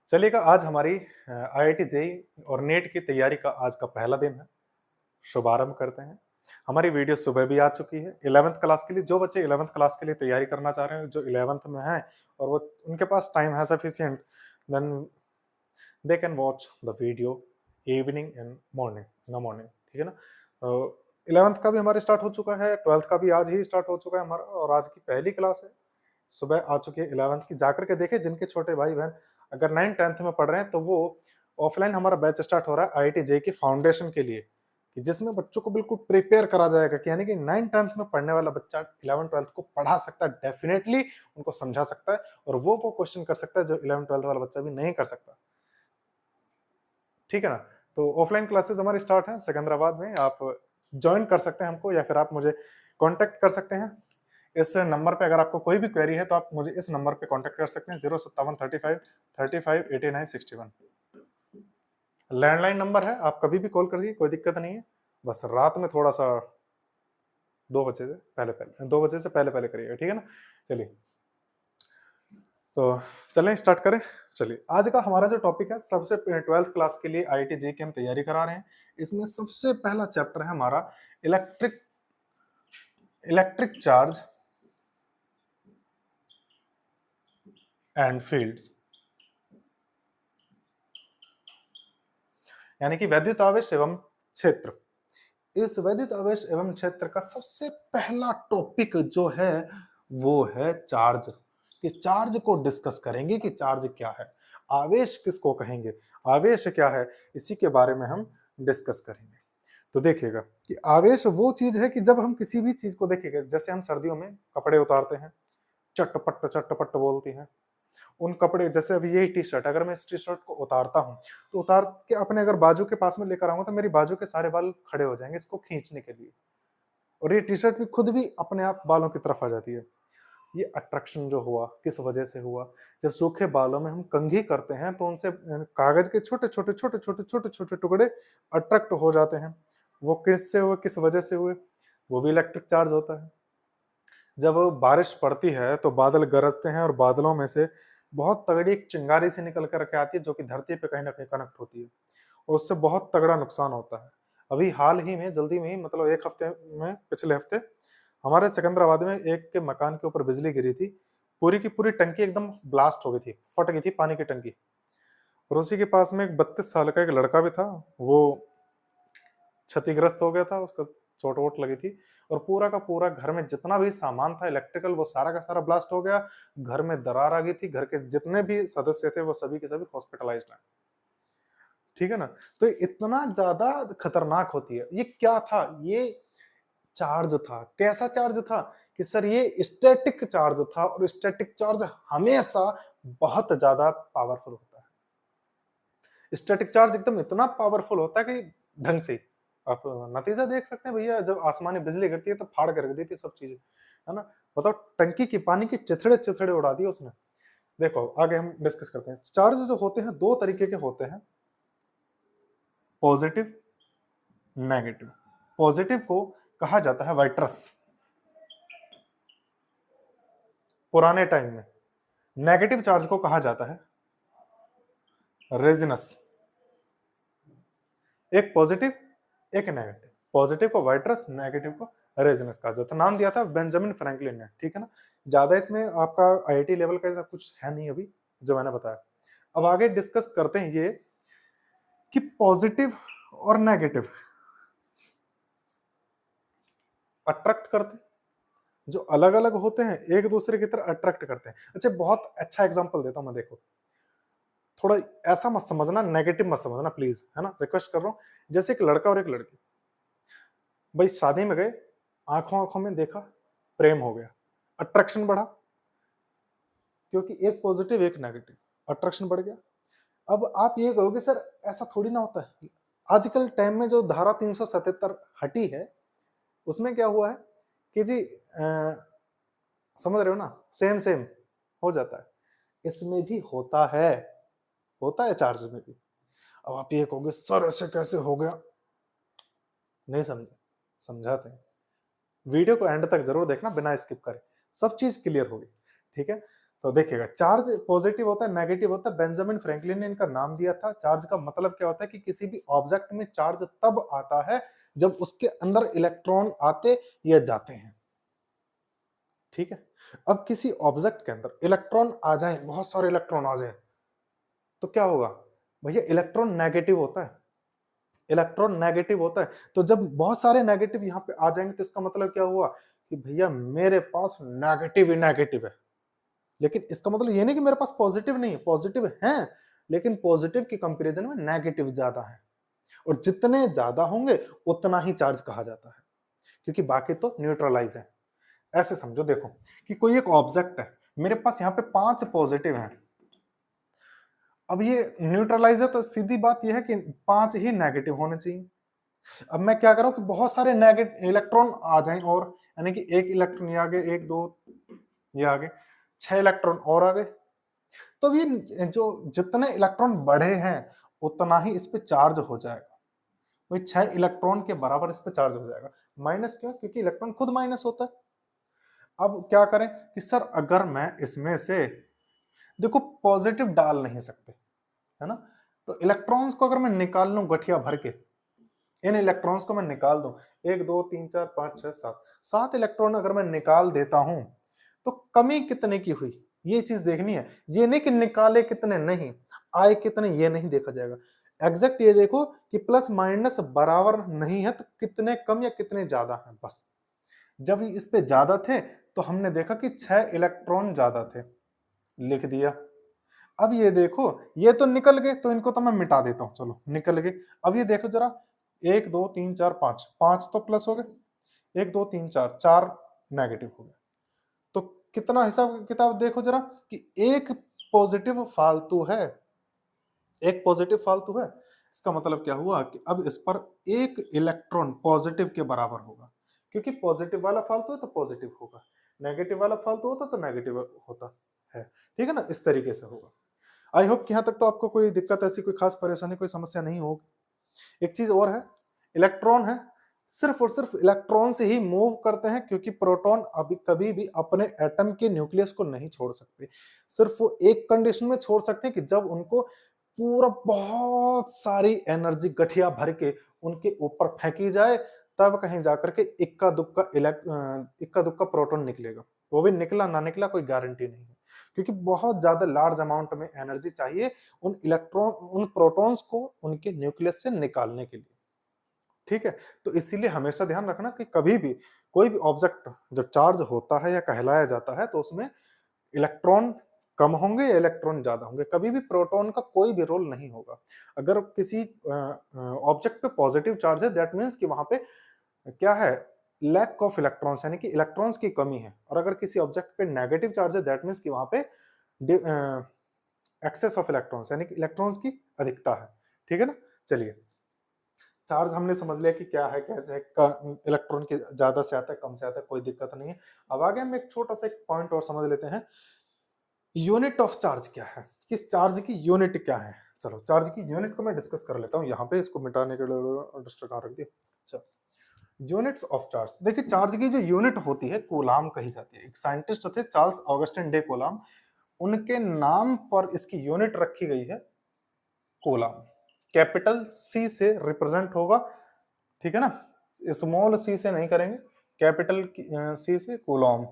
चलिएगा आज हमारी आईआईटी जेईई और नेट की तैयारी का आज का पहला दिन है। शुभारंभ करते हैं। हमारी वीडियो सुबह भी आ चुकी है 11th क्लास के लिए। जो बच्चे 11th क्लास के लिए तैयारी करना चाह रहे हैं, जो 11th में हैं और वो उनके पास टाइम है sufficient, then they can watch the video evening and morning in the morning. ठीक है ना। तो 11th का भी हमारे स्टार्ट हो चुका है, 12th का भी आज ही स्टार्ट हो चुका है हमारा, और आज की पहली क्लास है सुबह आ चुकी है 11th की। जाकर के देखें जिनके छोटे भाई बहन अगर 9th 10th में पढ़ रहे हैं तो वो ऑफलाइन हमारा बैच स्टार्ट हो रहा है आईआईटी जेईई की फाउंडेशन के लिए, कि जिसमें बच्चों को बिल्कुल प्रिपेयर करा जाएगा कि यानी कि 9th 10th में पढ़ने वाला बच्चा 11th 12th को पढ़ा सकता है, डेफिनेटली उनको समझा सकता है और वो क्वेश्चन कर सकता है जो 11th 12th वाला बच्चा भी नहीं कर सकता। ठीक है ना। तो ऑफलाइन क्लासेस हमारी स्टार्ट है सिकंदराबाद में। आप ज्वाइन कर सकते हैं हमको, या फिर आप मुझे कांटेक्ट कर सकते हैं इस नंबर पे। अगर आपको कोई भी क्वेरी है तो आप मुझे इस नंबर पे कांटेक्ट कर सकते हैं 05735 35 89 61। लैंडलाइन नंबर है, आप कभी भी कॉल करिए, कोई दिक्कत नहीं है। बस रात में थोड़ा सा 2 बजे से पहले पहले करिएगा, ठीक है ना। चलिए तो चलें स्टार्ट करें। चलिए आज का हमारा जो टॉपिक है, सबसे 12th क्लास के लिए आईआईटी जेईई की हम तैयारी करा रहे हैं। इसमें सबसे पहला चैप्टर है हमारा इलेक्ट्रिक चार्ज एंड फील्ड्स, यानी कि वैद्युत आवेश एवं क्षेत्र। इस वैद्युत आवेश एवं क्षेत्र का सबसे पहला टॉपिक जो है वो है चार्ज। कि चार्ज को डिस्कस करेंगे कि चार्ज क्या है, आवेश किसको कहेंगे, आवेश क्या है, इसी के बारे में हम डिस्कस करेंगे। तो देखिएगा कि आवेश वो चीज है कि जब हम किसी भी चीज को देखेंगे, जैसे हम सर्दियों में कपड़े उतारते हैं, चटपट चटपट बोलती हैं उन कपड़े। जैसे अभी यही टी शर्ट, अगर मैं इस टी शर्ट को उतारता हूँ तो उतार के अपने अगर बाजू के पास में लेकर आऊंगा तो मेरी बाजू के सारे बाल खड़े हो जाएंगे इसको खींचने के लिए, और ये टी शर्ट भी खुद भी अपने आप बालों की तरफ आ जाती है। ये अट्रैक्शन जो हुआ किस वजह से हुआ, जब सूखे बालों में हम कंघी करते हैं तो उनसे कागज के छोटे छोटे छोटे छोटे छोटे छोटे टुकड़े अट्रैक्ट हो जाते हैं। वो किससे हुए, किस वजह से हुए, वो भी इलेक्ट्रिक चार्ज होता है। जब बारिश पड़ती है तो बादल गरजते हैं और बादलों में से बहुत तगड़ी एक चिंगारी सी निकल कर के आती है जो कि धरती पे कहीं ना कहीं कनेक्ट होती है, और उससे बहुत तगड़ा नुकसान होता है। अभी हाल ही में जल्दी में ही, मतलब एक हफ्ते में, पिछले हफ्ते हमारे सिकंदराबाद में एक के मकान के ऊपर बिजली गिरी थी। पूरी की पूरी टंकी एकदम ब्लास्ट हो गई थी, फट गई थी पानी की टंकी। और उसी के पास में एक 32 साल का एक लड़का भी था, वो क्षतिग्रस्त हो गया था, उसका चोट वोट लगी थी। और पूरा का पूरा घर में जितना भी सामान था इलेक्ट्रिकल, वो सारा का सारा ब्लास्ट हो गया। घर में दरार आ गई थी, घर के जितने भी सदस्य थे वो सभी के सभी हॉस्पिटलाइज्ड हैं। ठीक है ना। तो इतना ज्यादा खतरनाक होती है। ये क्या था, ये चार्ज था। कैसा चार्ज था कि सर ये स्टैटिक चार्ज था, और स्टैटिक चार्ज हमेशा बहुत ज्यादा पावरफुल होता है। स्टैटिक चार्ज एकदम इतना पावरफुल होता है कि ढंग से आप नतीजा देख सकते हैं भैया, जब आसमानी बिजली गिरती है तो फाड़ कर रख देती है सब चीजें, है ना। बताओ, टंकी की पानी की चिथड़े चिथड़े उड़ा दिए उसने। देखो आगे हम डिस्कस करते हैं। चार्ज जो होते हैं दो तरीके के होते हैं, पॉजिटिव नेगेटिव। पॉजिटिव को कहा जाता है वाइट्रस पुराने टाइम में, नेगेटिव चार्ज को कहा जाता है रेजिनस। एक पॉजिटिव एक नेगेटिव, पॉजिटिव को वाइट्रस, नेगेटिव को रेजिनस कहा जाता है। नाम दिया था बेंजामिन फ्रैंकलिन ने, ठीक है ना। ज्यादा इसमें आपका आईआईटी लेवल का ऐसा कुछ है नहीं अभी जो मैंने बताया। अब आगे डिस्कस करते हैं ये कि पॉजिटिव और नेगेटिव अट्रैक्ट करते हैं, जो अलग अलग होते हैं एक दूसरे की तरह अट्रैक्ट करते हैं। अच्छा, बहुत अच्छा एग्जांपल देता हूं मैं। देखो, थोड़ा ऐसा मत समझना, नेगेटिव मत समझना प्लीज, है ना, रिक्वेस्ट कर रहा हूं। जैसे एक लड़का और एक लड़की भाई शादी में गए, आंखों आंखों में देखा, प्रेम हो गया, अट्रैक्शन बढ़ा, क्योंकि एक पॉजिटिव एक नेगेटिव, अट्रैक्शन बढ़ गया। अब आप ये कहोगे सर ऐसा थोड़ी ना होता है। आजकल टाइम में जो धारा 377 हटी है, उसमें क्या हुआ है कि जी समझ रहे हो ना, सेम सेम हो जाता है। इसमें भी होता है चार्ज में भी। अब आप ये कहोगे सर ऐसे कैसे हो गया, नहीं समझे, समझाते हैं। वीडियो को एंड तक जरूर देखना बिना स्किप करे, सब चीज क्लियर होगी, ठीक है। तो देखिएगा, चार्ज पॉजिटिव होता है, नेगेटिव होता है। बेंजामिन फ्रैंकलिन ने इनका नाम दिया था। चार्ज का मतलब क्या होता है कि किसी भी ऑब्जेक्ट में चार्ज तब आता है जब उसके अंदर इलेक्ट्रॉन आते या जाते हैं। ठीक है, अब किसी ऑब्जेक्ट के अंदर इलेक्ट्रॉन आ जाए, बहुत सारे इलेक्ट्रॉन आ जाए, तो क्या होगा भैया, इलेक्ट्रॉन नेगेटिव होता है। इलेक्ट्रॉन नेगेटिव होता है, तो जब बहुत सारे नेगेटिव यहां पे आ जाएंगे तो इसका मतलब क्या हुआ कि भैया मेरे पास नेगेटिव ही नेगेटिव है। लेकिन इसका मतलब ये नहीं कि मेरे पास पॉजिटिव नहीं है, पॉजिटिव है, लेकिन पॉजिटिव की कंपैरिजन में नेगेटिव ज्यादा है। और जितने ज्यादा होंगे उतना ही चार्ज कहा जाता है, क्योंकि बाकी तो न्यूट्रलाइज है। ऐसे समझो, देखो कि कोई एक ऑब्जेक्ट है, मेरे पास यहाँ पे 5 पॉजिटिव हैं, अब ये न्यूट्रलाइज है तो सीधी बात यह है कि 5 ही नेगेटिव होने चाहिए। अब मैं क्या करूं कि बहुत सारे नेगेटिव इलेक्ट्रॉन आ जाएं, और यानी कि एक इलेक्ट्रॉन ये आ गए, एक दो ये आ गए, 6 इलेक्ट्रॉन और आ गए। तो ये जो जितने इलेक्ट्रॉन बढ़े हैं उतना ही इस पे चार्ज हो जाएगा। वही 6 इलेक्ट्रॉन के बराबर इस पे चार्ज हो जाएगा। माइनस क्यों? क्योंकि इलेक्ट्रॉन खुद माइनस होता है। अब क्या करें कि सर अगर मैं इसमें से, देखो पॉजिटिव डाल नहीं सकते, है ना, तो इलेक्ट्रॉन्स को अगर मैं निकाल लूं गठिया भर के, इन इलेक्ट्रॉन्स को मैं निकाल दूं, 1 2 3 4 5 6 7, 7 इलेक्ट्रॉन अगर मैं निकाल देता हूं तो कमी कितने की हुई ये चीज देखनी है। ये नहीं कि निकाले कितने, नहीं आए कितने, ये नहीं देखा जाएगा। एग्जैक्ट ये देखो कि प्लस माइनस बराबर नहीं है तो कितने कम या कितने ज्यादा हैं, बस। जब इस पे ज्यादा थे तो हमने देखा कि 6 इलेक्ट्रॉन ज्यादा थे, लिख दिया। अब ये देखो, ये तो निकल गए तो इनको तो मैं मिटा देता हूं, चलो निकल गए। अब ये देखो जरा, 1 2 3 4 5, 5 तो प्लस हो गए, 1 2 3 4, 4 नेगेटिव हो गए। तो कितना हिसाब किताब देखो जरा कि एक पॉजिटिव फालतू है, एक पॉजिटिव फालतू है। इसका मतलब क्या हुआ कि अब इस पर एक इलेक्ट्रॉन पॉजिटिव के बराबर होगा, क्योंकि पॉजिटिव वाला फालतू है तो पॉजिटिव होगा, नेगेटिव वाला फालतू होता तो नेगेटिव होता है। ठीक है ना, इस तरीके से होगा। आई होप कि यहाँ तक तो आपको कोई दिक्कत, ऐसी कोई खास परेशानी, कोई समस्या नहीं होगी। एक चीज और है, इलेक्ट्रॉन है, सिर्फ और सिर्फ इलेक्ट्रॉन से ही मूव करते हैं, क्योंकि प्रोटॉन अभी कभी भी अपने एटम के न्यूक्लियस को नहीं छोड़ सकते। सिर्फ वो एक कंडीशन में छोड़ सकते हैं कि जब उनको पूरा बहुत सारी एनर्जी गठिया भर के उनके ऊपर फेंकी जाए, तब कहीं जाकर के इक्का दुक्का प्रोटॉन निकलेगा। वो भी निकला ना निकला कोई गारंटी नहीं है, क्योंकि बहुत ज्यादा लार्ज अमाउंट में एनर्जी चाहिए उन प्रोटॉन्स को उनके न्यूक्लियस से निकालने के लिए। ठीक है, तो इसीलिए हमेशा ध्यान रखना कि कभी भी कोई भी ऑब्जेक्ट जब चार्ज होता है या कहलाया जाता है तो उसमें इलेक्ट्रॉन कम होंगे या इलेक्ट्रॉन ज्यादा होंगे, कभी भी प्रोटॉन का कोई भी रोल नहीं होगा। अगर किसी ऑब्जेक्ट पे पॉजिटिव चार्ज है, दैट मीन्स कि वहां पे क्या है, लैक ऑफ इलेक्ट्रॉन्स, यानी कि इलेक्ट्रॉन्स की कमी है। और अगर किसी ऑब्जेक्ट पे नेगेटिव चार्ज है, दैट मीन्स कि वहां पे एक्सेस ऑफ इलेक्ट्रॉन्स, यानी कि इलेक्ट्रॉन्स की अधिकता है। ठीक है ना, चलिए, चार्ज हमने समझ लिया कि क्या है, कैसे है, इलेक्ट्रॉन के ज्यादा से आता है, कम से आता है, कोई दिक्कत नहीं है। अब आगे हम एक छोटा सा एक पॉइंट और समझ लेते हैं, यूनिट ऑफ चार्ज क्या है, किस चार्ज की यूनिट क्या है। चलो चार्ज की यूनिट को मैं डिस्कस कर लेता हूँ यहाँ पे, इसको मिटाने के लिए रजिस्टर कहाँ रख दिया। चलो, यूनिट्स ऑफ चार्ज, देखिए चार्ज की जो यूनिट होती है कूलाम कही जाती है। एक साइंटिस्ट थे चार्ल्स ऑगस्टिन डे कूलाम, उनके नाम पर इसकी यूनिट रखी गई है कूलाम। कैपिटल सी से रिप्रेजेंट होगा, ठीक है ना, स्मॉल सी से नहीं करेंगे, कैपिटल सी से कूलॉम।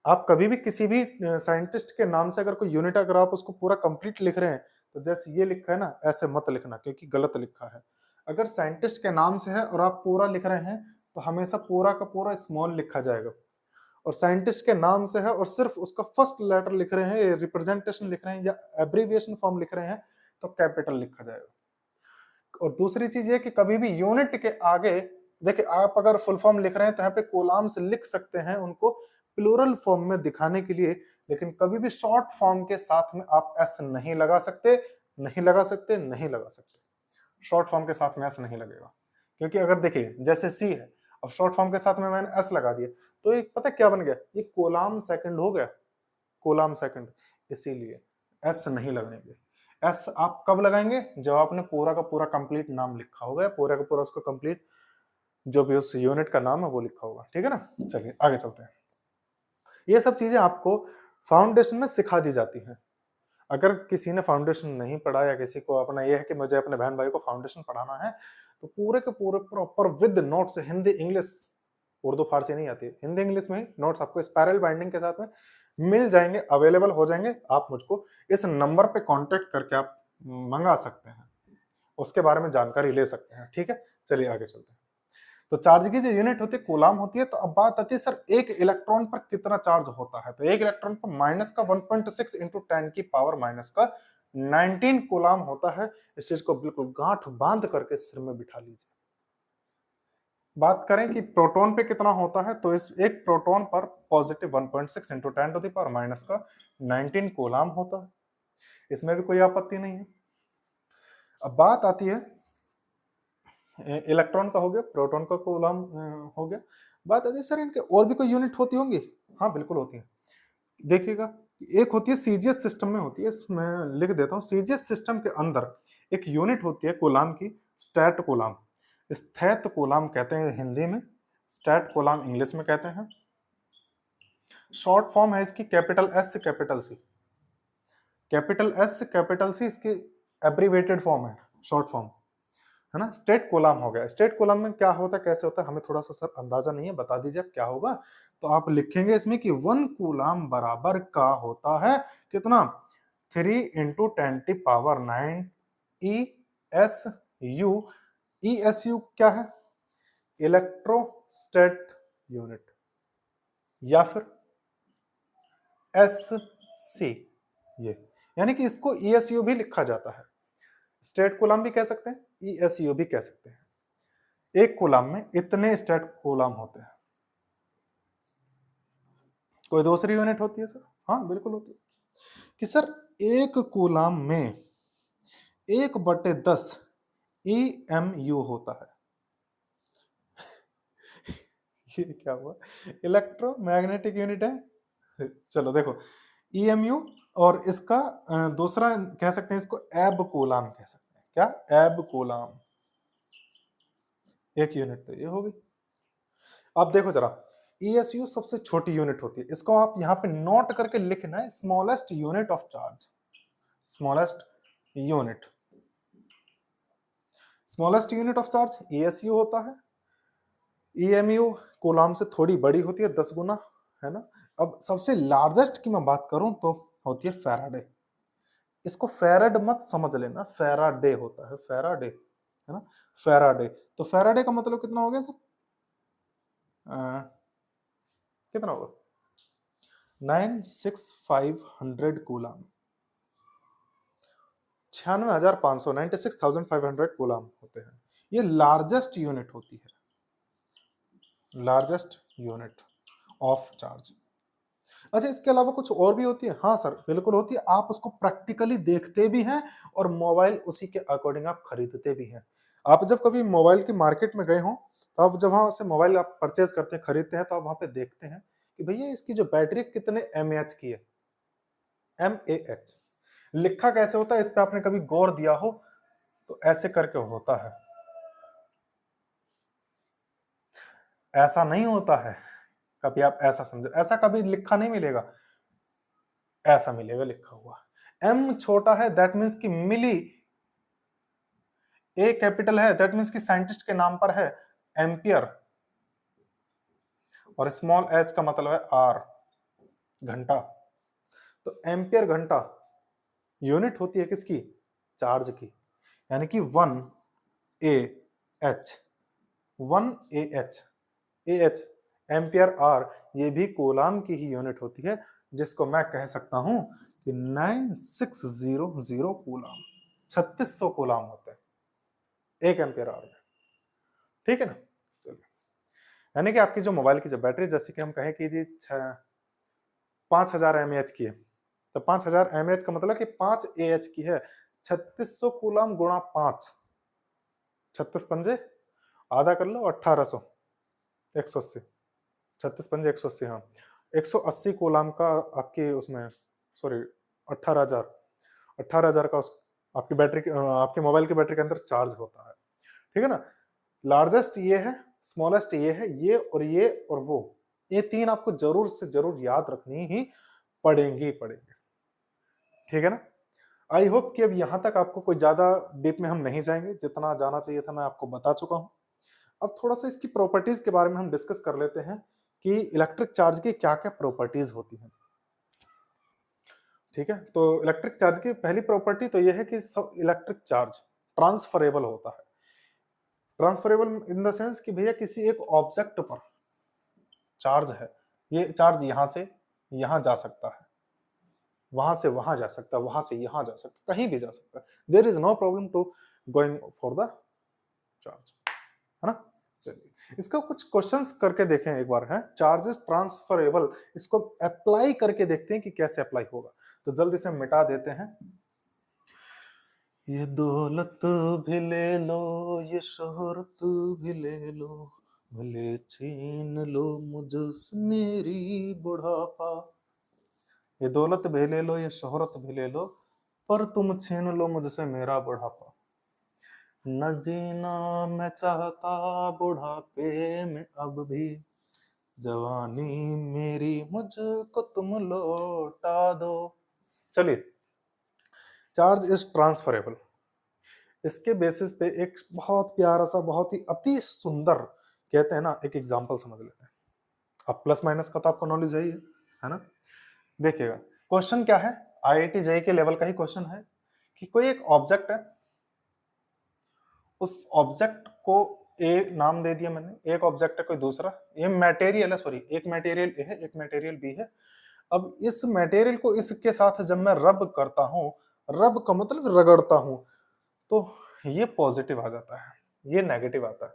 आप कभी भी किसी भी साइंटिस्ट के नाम से अगर कोई यूनिट, अगर आप उसको पूरा कंप्लीट लिख रहे हैं तो जैसे ये लिखा है ना, ऐसे मत लिखना क्योंकि गलत लिखा है। अगर साइंटिस्ट के नाम से है और आप पूरा लिख रहे हैं तो हमेशा पूरा का पूरा स्मॉल लिखा जाएगा। और साइंटिस्ट के नाम से है और सिर्फ उसका फर्स्ट लेटर लिख रहे हैं, रिप्रेजेंटेशन लिख रहे हैं या एब्रीविएशन फॉर्म लिख रहे हैं तो कैपिटल लिखा जाएगा। और दूसरी चीज ये कि कभी भी यूनिट के आगे, देखिए आप अगर फुल फॉर्म लिख रहे हैं तो यहाँ पे कोलाम से लिख सकते हैं उनको प्लूरल फॉर्म में दिखाने के लिए, लेकिन कभी भी शॉर्ट फॉर्म के साथ में आप एस नहीं लगा सकते, नहीं लगा सकते, नहीं लगा सकते। शॉर्ट फॉर्म के साथ में एस नहीं लगेगा, क्योंकि अगर देखिए जैसे सी है, अब शॉर्ट फॉर्म के साथ में मैंने एस लगा दिया तो ये पता क्या बन गया, ये कोलाम सेकंड हो गया, कोलाम सेकंड। इसीलिए एस नहीं लगाएंगे। एस आप कब लगाएंगे, जब आपने पूरा का पूरा कंप्लीट नाम लिखा होगा, पूरा का पूरा उसको कंप्लीट जो भी उस यूनिट का नाम है वो लिखा होगा। ठीक है ना, चलिए आगे चलते हैं। ये सब चीजें आपको फाउंडेशन में सिखा दी जाती हैं। अगर किसी ने फाउंडेशन नहीं पढ़ा या किसी को अपना ये है कि मुझे अपने बहन भाई को फाउंडेशन पढ़ाना है, तो पूरे के पूरे proper with notes, Hindi English, Urdu Farsi नहीं आती, हिंदी इंग्लिश में ही नोट्स आपको स्पाइरल बाइंडिंग के साथ में मिल जाएंगे, अवेलेबल हो जाएंगे। आप मुझको इस नंबर पे कांटेक्ट करके आप मंगा सकते हैं, उसके बारे में जानकारी ले सकते हैं। ठीक है, चलिए आगे चलते हैं। तो चार्ज की जो यूनिट होती है कूलाम होती है। तो अब बात आती है सर एक इलेक्ट्रॉन पर कितना चार्ज होता है। तो एक इलेक्ट्रॉन पर माइनस का 1.6 इंटू 10 की पावर माइनस का 19 कूलाम होता है। इस चीज को बिल्कुल गांठ बांध करके सिर में बिठा लीजिए। बात करें कि प्रोटॉन पे कितना होता है, तो इस एक प्रोटॉन पर positive 1.6 into 10 to the power minus का 19 कूलाम होता है। इसमें भी कोई आपत्ति नहीं है। अब बात आती है इलेक्ट्रॉन का, हो गया, प्रोटॉन का कूलाम हो गया। बात आती है सर इनके और भी कोई यूनिट होती होंगी। हाँ बिल्कुल होती है। देखिएगा, एक होती है सीजीएस सिस्टम में होती है, इसमें लिख देता हूँ। सीजीएस सिस्टम के अंदर एक यूनिट होती है कूलाम की, स्टैट कूलाम। स्थैत कूलाम कहते हैं हिंदी में, स्टैट कूलाम इंग्लिश में कहते हैं। शॉर्ट फॉर्म है इसकी capital S capital C. Capital S capital C इसकी एब्रीवेटेड फॉर्म है, शॉर्ट फॉर्म है ना। स्टेट कूलाम हो गया। स्टेट कूलाम में क्या होता है, कैसे होता है, हमें थोड़ा सा सर अंदाजा नहीं है, बता दीजिए आप क्या होगा। तो आप लिखेंगे इसमें कि 1 कूलाम बराबर का होता है कितना, 3 इंटू 10 की power 9 E S U. E S U क्या है, इलेक्ट्रोस्टेट यूनिट, या फिर एस सी, ये यानी कि इसको ईएसयू भी लिखा जाता है, स्टेट कूलाम भी कह सकते हैं, ईएसयू भी कह सकते हैं। एक कूलाम में इतने स्टेट कूलाम होते हैं। कोई दूसरी यूनिट होती है सर? हाँ बिल्कुल होती है कि सर एक कूलाम में 1/10 EMU होता है। ये क्या हुआ, इलेक्ट्रोमैग्नेटिक यूनिट है। चलो देखो, EMU और इसका दूसरा कह सकते हैं इसको एब कूलाम कह सकते हैं। क्या, एब कूलाम। एक यूनिट तो ये होगी। अब देखो जरा, ESU सबसे छोटी यूनिट होती है, इसको आप यहाँ पे नोट करके लिखना है, smallest unit of charge. Smallest unit, smallest unit of charge ESU होता है। EMU कूलाम से थोड़ी बड़ी होती है, 10 गुना, है ना। अब सबसे लार्जेस्ट की मैं बात करूं तो होती है फैराडे। इसको फेराड मत समझ लेना, फेराडे होता है, फेराडे, है ना, फेराडे। तो फेराडे का मतलब कितना हो गया सर, कितना होगा, 96500 कूलाम, 96,500, 96,500 कूलाम होते हैं। ये लार्जेस्ट यूनिट होती है, लार्जेस्ट यूनिट ऑफ चार्ज। अच्छा, इसके अलावा कुछ और भी होती है? हाँ सर बिल्कुल होती है। आप उसको प्रैक्टिकली देखते भी हैं और मोबाइल उसी के अकॉर्डिंग आप खरीदते भी हैं। आप जब कभी मोबाइल की मार्केट में गए हो, तो आप जब वहां से मोबाइल आप परचेज करते हैं, खरीदते हैं, तो आप वहां पे देखते हैं कि भैया इसकी जो बैटरी कितने mAh की है। mAh लिखा कैसे होता है, इस पे आपने कभी गौर दिया हो तो ऐसे करके होता है, ऐसा नहीं होता है। कभी आप ऐसा समझो, ऐसा कभी लिखा नहीं मिलेगा, ऐसा मिलेगा लिखा हुआ। m छोटा है दैट मीन्स कि मिली, ए कैपिटल है दैट मीन्स कि साइंटिस्ट के नाम पर है, एम्पियर, और स्मॉल एच का मतलब है आर, घंटा। तो एम्पियर घंटा यूनिट होती है किसकी, चार्ज की। यानी कि 1 AH, 1 AH, AH ampere hour, ये भी कूलाम की ही यूनिट होती है, जिसको मैं कह सकता हूं कि 9600 कूलाम, 3600 कूलाम होते हैं 1 एम्पियर आवर में। ठीक है ना। चलिए, यानी कि आपकी जो मोबाइल की जो बैटरी, जैसे कि हम कहें कि जी 5000 mAh की है, तो 5000 mAh का मतलब कि 5 AH की है। 3600 कूलाम गुणा 5, 36 पंजे आधा कर लो, 1800, 180, 36 पंजे 180, हाँ 180 कूलाम का आपकी उसमें, सॉरी 18,000, 18,000 का उस आपकी बैटरी, आपके मोबाइल की बैटरी के अंदर चार्ज होता है। ठीक है ना। लार्जेस्ट ये है, स्मॉलेस्ट ये है, ये और वो ये 3 आपको जरूर से जरूर याद रखनी ही पड़ेंगी पड़ेंगे, ठीक है ना। आई होप कि अब यहां तक आपको कोई ज्यादा डीप में हम नहीं जाएंगे, जितना जाना चाहिए था मैं आपको बता चुका हूं। अब थोड़ा सा इसकी प्रॉपर्टीज के बारे में हम डिस्कस कर लेते हैं कि इलेक्ट्रिक चार्ज की क्या क्या प्रॉपर्टीज होती हैं, ठीक है। तो इलेक्ट्रिक चार्ज की पहली प्रॉपर्टी तो यह है कि सब इलेक्ट्रिक चार्ज ट्रांसफरेबल होता है। ट्रांसफरेबल इन द सेंस कि भैया किसी एक ऑब्जेक्ट पर चार्ज है, ये चार्ज यहां से यहां जा सकता है, वहां से वहां जा सकता है, वहां से यहां जा सकता है, कहीं भी जा सकता है। There is no problem to going for the charge, है ना। चलिए इसका कुछ क्वेश्चंस करके देखें एक बार, है चार्ज इज ट्रांसफरेबल, इसको अप्लाई करके देखते हैं कि कैसे अप्लाई होगा। तो जल्दी से मिटा देते हैं। ये दौलत भी ले लो, ये शोहरत भी ले लो, भले छीन लो मुझसे मेरी बुढ़ापा। ये दौलत भी ले लो, ये शोहरत भी ले लो, पर तुम छीन लो मुझसे मेरा बुढ़ापा। न जीना मैं चाहता बुढ़ापे में अब भी, जवानी मेरी मुझको तुम लौटा दो। चलिए, चार्ज इज ट्रांसफरेबल, इसके बेसिस पे एक बहुत प्यारा सा, बहुत ही अति सुंदर, कहते हैं ना, एक एग्जांपल समझ लेते हैं। अब प्लस माइनस का तो आपको नॉलेज है ना। देखिएगा क्वेश्चन क्या है, आईआईटी जेईई के लेवल का ही क्वेश्चन है कि कोई एक ऑब्जेक्ट है, उस ऑब्जेक्ट को ए नाम दे दिया मैंने, एक ऑब्जेक्ट है कोई दूसरा, ये मटेरियल है, सॉरी एक मटेरियल ए है, एक मटेरियल बी है। अब इस मटेरियल को इसके साथ जब मैं रब करता हूं, रब का मतलब रगड़ता हूं, तो ये पॉजिटिव आ जाता है, ये नेगेटिव आता है।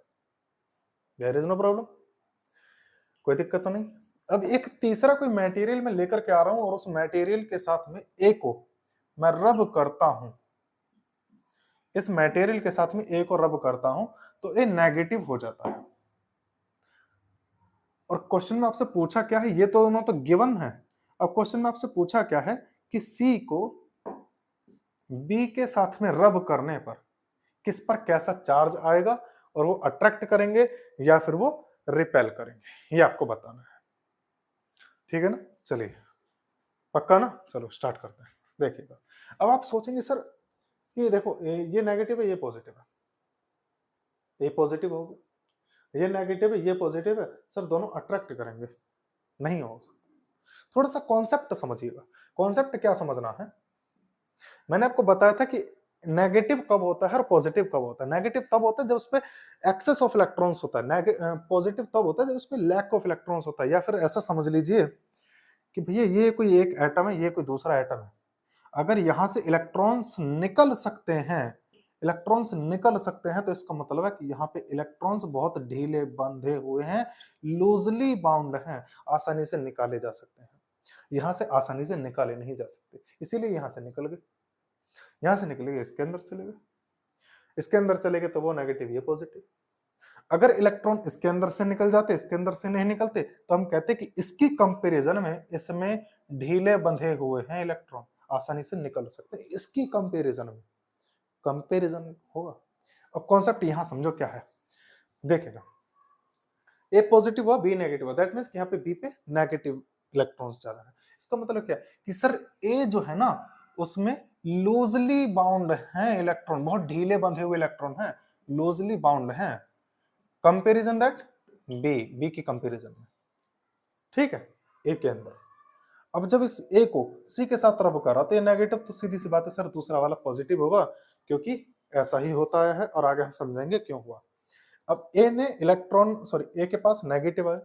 देयर इज नो प्रॉब्लम, कोई दिक्कत तो नहीं। अब एक तीसरा कोई मटेरियल में लेकर के आ रहा हूं और उस मटेरियल के साथ में ए को मैं रब करता हूं, इस मटेरियल के साथ में ए को रब करता हूं, तो ए नेगेटिव हो जाता है। और क्वेश्चन में आपसे पूछा क्या है, ये तो दोनों तो गिवन है। अब क्वेश्चन में आपसे पूछा क्या है कि सी को बी के साथ में रब करने पर किस पर कैसा चार्ज आएगा, और वो अट्रैक्ट करेंगे या फिर वो रिपेल करेंगे, ये आपको बताना है, ठीक है ना। चलिए पक्का ना, चलो स्टार्ट करते हैं। देखिएगा, अब आप सोचेंगे सर ये देखो ये नेगेटिव है, ये पॉजिटिव है, ये पॉजिटिव होगा, ये नेगेटिव है, ये पॉजिटिव है, सर दोनों अट्रैक्ट करेंगे, नहीं हो सकता। थोड़ा सा कॉन्सेप्ट समझिएगा, कॉन्सेप्ट क्या समझना है। मैंने आपको बताया था कि नेगेटिव कब होता है और पॉजिटिव कब होता है। नेगेटिव तब होता है जब उसपे एक्सेस ऑफ इलेक्ट्रॉन्स होता है, पॉजिटिव तब होता है जब उसपे लैक ऑफ इलेक्ट्रॉन्स होता है। या फिर ऐसा समझ लीजिए कि भैया ये कोई एक एटम है, ये कोई दूसरा एटम है, अगर यहां से इलेक्ट्रॉन्स निकल सकते हैं, इलेक्ट्रॉन्स निकल सकते हैं, तो इसका मतलब है कि यहाँ पे इलेक्ट्रॉन्स बहुत ढीले बंधे हुए हैं, लूजली बाउंड हैं, आसानी से निकाले जा सकते हैं। यहां से आसानी से निकाले नहीं जा सकते, इसीलिए यहां से निकल गए, यहां से निकले गए इसके अंदर चले गए, इसके अंदर चले गए तो वो नेगेटिव, ये पॉजिटिव। अगर इलेक्ट्रॉन इसके अंदर से निकल जाते, इसके अंदर से नहीं निकलते, तो हम कहते कि इसकी कंपैरिजन में इसमें ढीले बंधे हुए हैं इलेक्ट्रॉन, आसानी से निकल सकते हैं, इसकी कंपैरिजन में, कंपैरिजन होगा। अब कॉन्सेप्ट यहां समझो क्या है, देखेगा ए पॉजिटिव हुआ, बी नेगेटिव हुआ, दैट मींस कि यहाँ पे बी पे नेगेटिव इलेक्ट्रॉन्स ज्यादा है। इसका मतलब क्या है कि सर ए जो है ना, उसमें लूजली बाउंड हैं इलेक्ट्रॉन, बहुत ढीले बंधे हुए इलेक्ट्रॉन हैं, लूजली बाउंड हैं, कंपैरिजन दैट बी, बी की कंपैरिजन में, ठीक है, ए के अंदर। अब जब इस ए को सी के साथ रब करा तो ये नेगेटिव, तो सीधी सी बात है सर दूसरा वाला पॉजिटिव होगा, क्योंकि ऐसा ही होता है, और आगे हम समझेंगे क्यों हुआ। अब ए ने इलेक्ट्रॉन, सॉरी ए के पास नेगेटिव आया,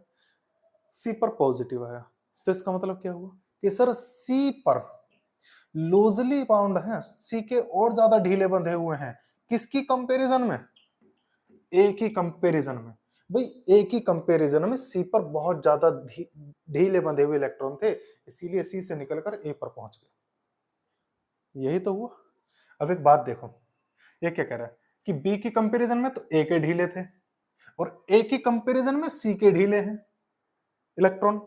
सी पर पॉजिटिव आया, तो इसका मतलब क्या हुआ कि सर सी पर लूजली बाउंड है, सी के और ज्यादा ढीले बंधे हुए हैं, किसकी कंपैरिजन में, ए की कंपैरिजन में। भाई ए की कंपैरिजन में सी पर बहुत ज्यादा ढीले बंधे हुए इलेक्ट्रॉन थे, इसीलिए सी से निकलकर ए पर पहुंच गए, यही तो हुआ। अब एक बात देखो, ये क्या कह रहा है कि बी की कंपैरिजन में तो ए के ढीले थे, और ए की कंपैरिजन में सी के ढीले हैं इलेक्ट्रॉन,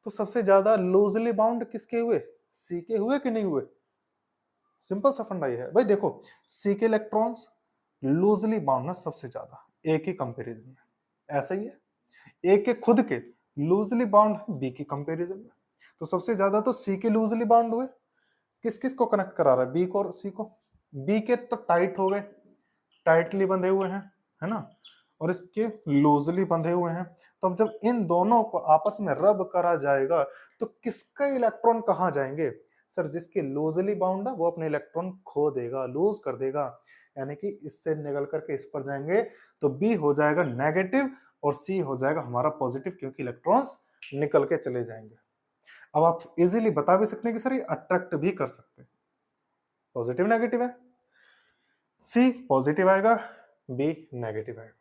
तो सबसे ज्यादा लूजली बाउंड किसके हुए, सी के हुए कि नहीं हुए। सिंपल सा फंडा ये है भाई, देखो सी के इलेक्ट्रॉन्स लूजली बाउंड है सबसे ज्यादा ए की कंपैरिजन में, ऐसा ही है। ए के खुद के लूजली बाउंड है बी की कंपैरिजन में। तो सबसे ज्यादा तो सी के लूजली बाउंड हुए। किस किस को कनेक्ट करा रहा है, बी को और सी को। बी के तो टाइट हो गए, टाइटली बंधे हुए हैं, है ना, और इसके लूजली बंधे हुए हैं। तो अब जब इन दोनों को आपस में रब करा जाएगा तो किसका इलेक्ट्रॉन कहाँ जाएंगे? सर जिसके लूजली बाउंड है वो अपने इलेक्ट्रॉन खो देगा, लूज कर देगा, यानी कि इससे निकल करके इस पर जाएंगे। तो बी हो जाएगा नेगेटिव और सी हो जाएगा हमारा पॉजिटिव, क्योंकि इलेक्ट्रॉन्स निकल के चले जाएंगे। अब आप इजीली बता भी सकते हैं कि सर ये अट्रैक्ट भी कर सकते हैं। पॉजिटिव नेगेटिव है, सी पॉजिटिव आएगा, बी नेगेटिव आएगा।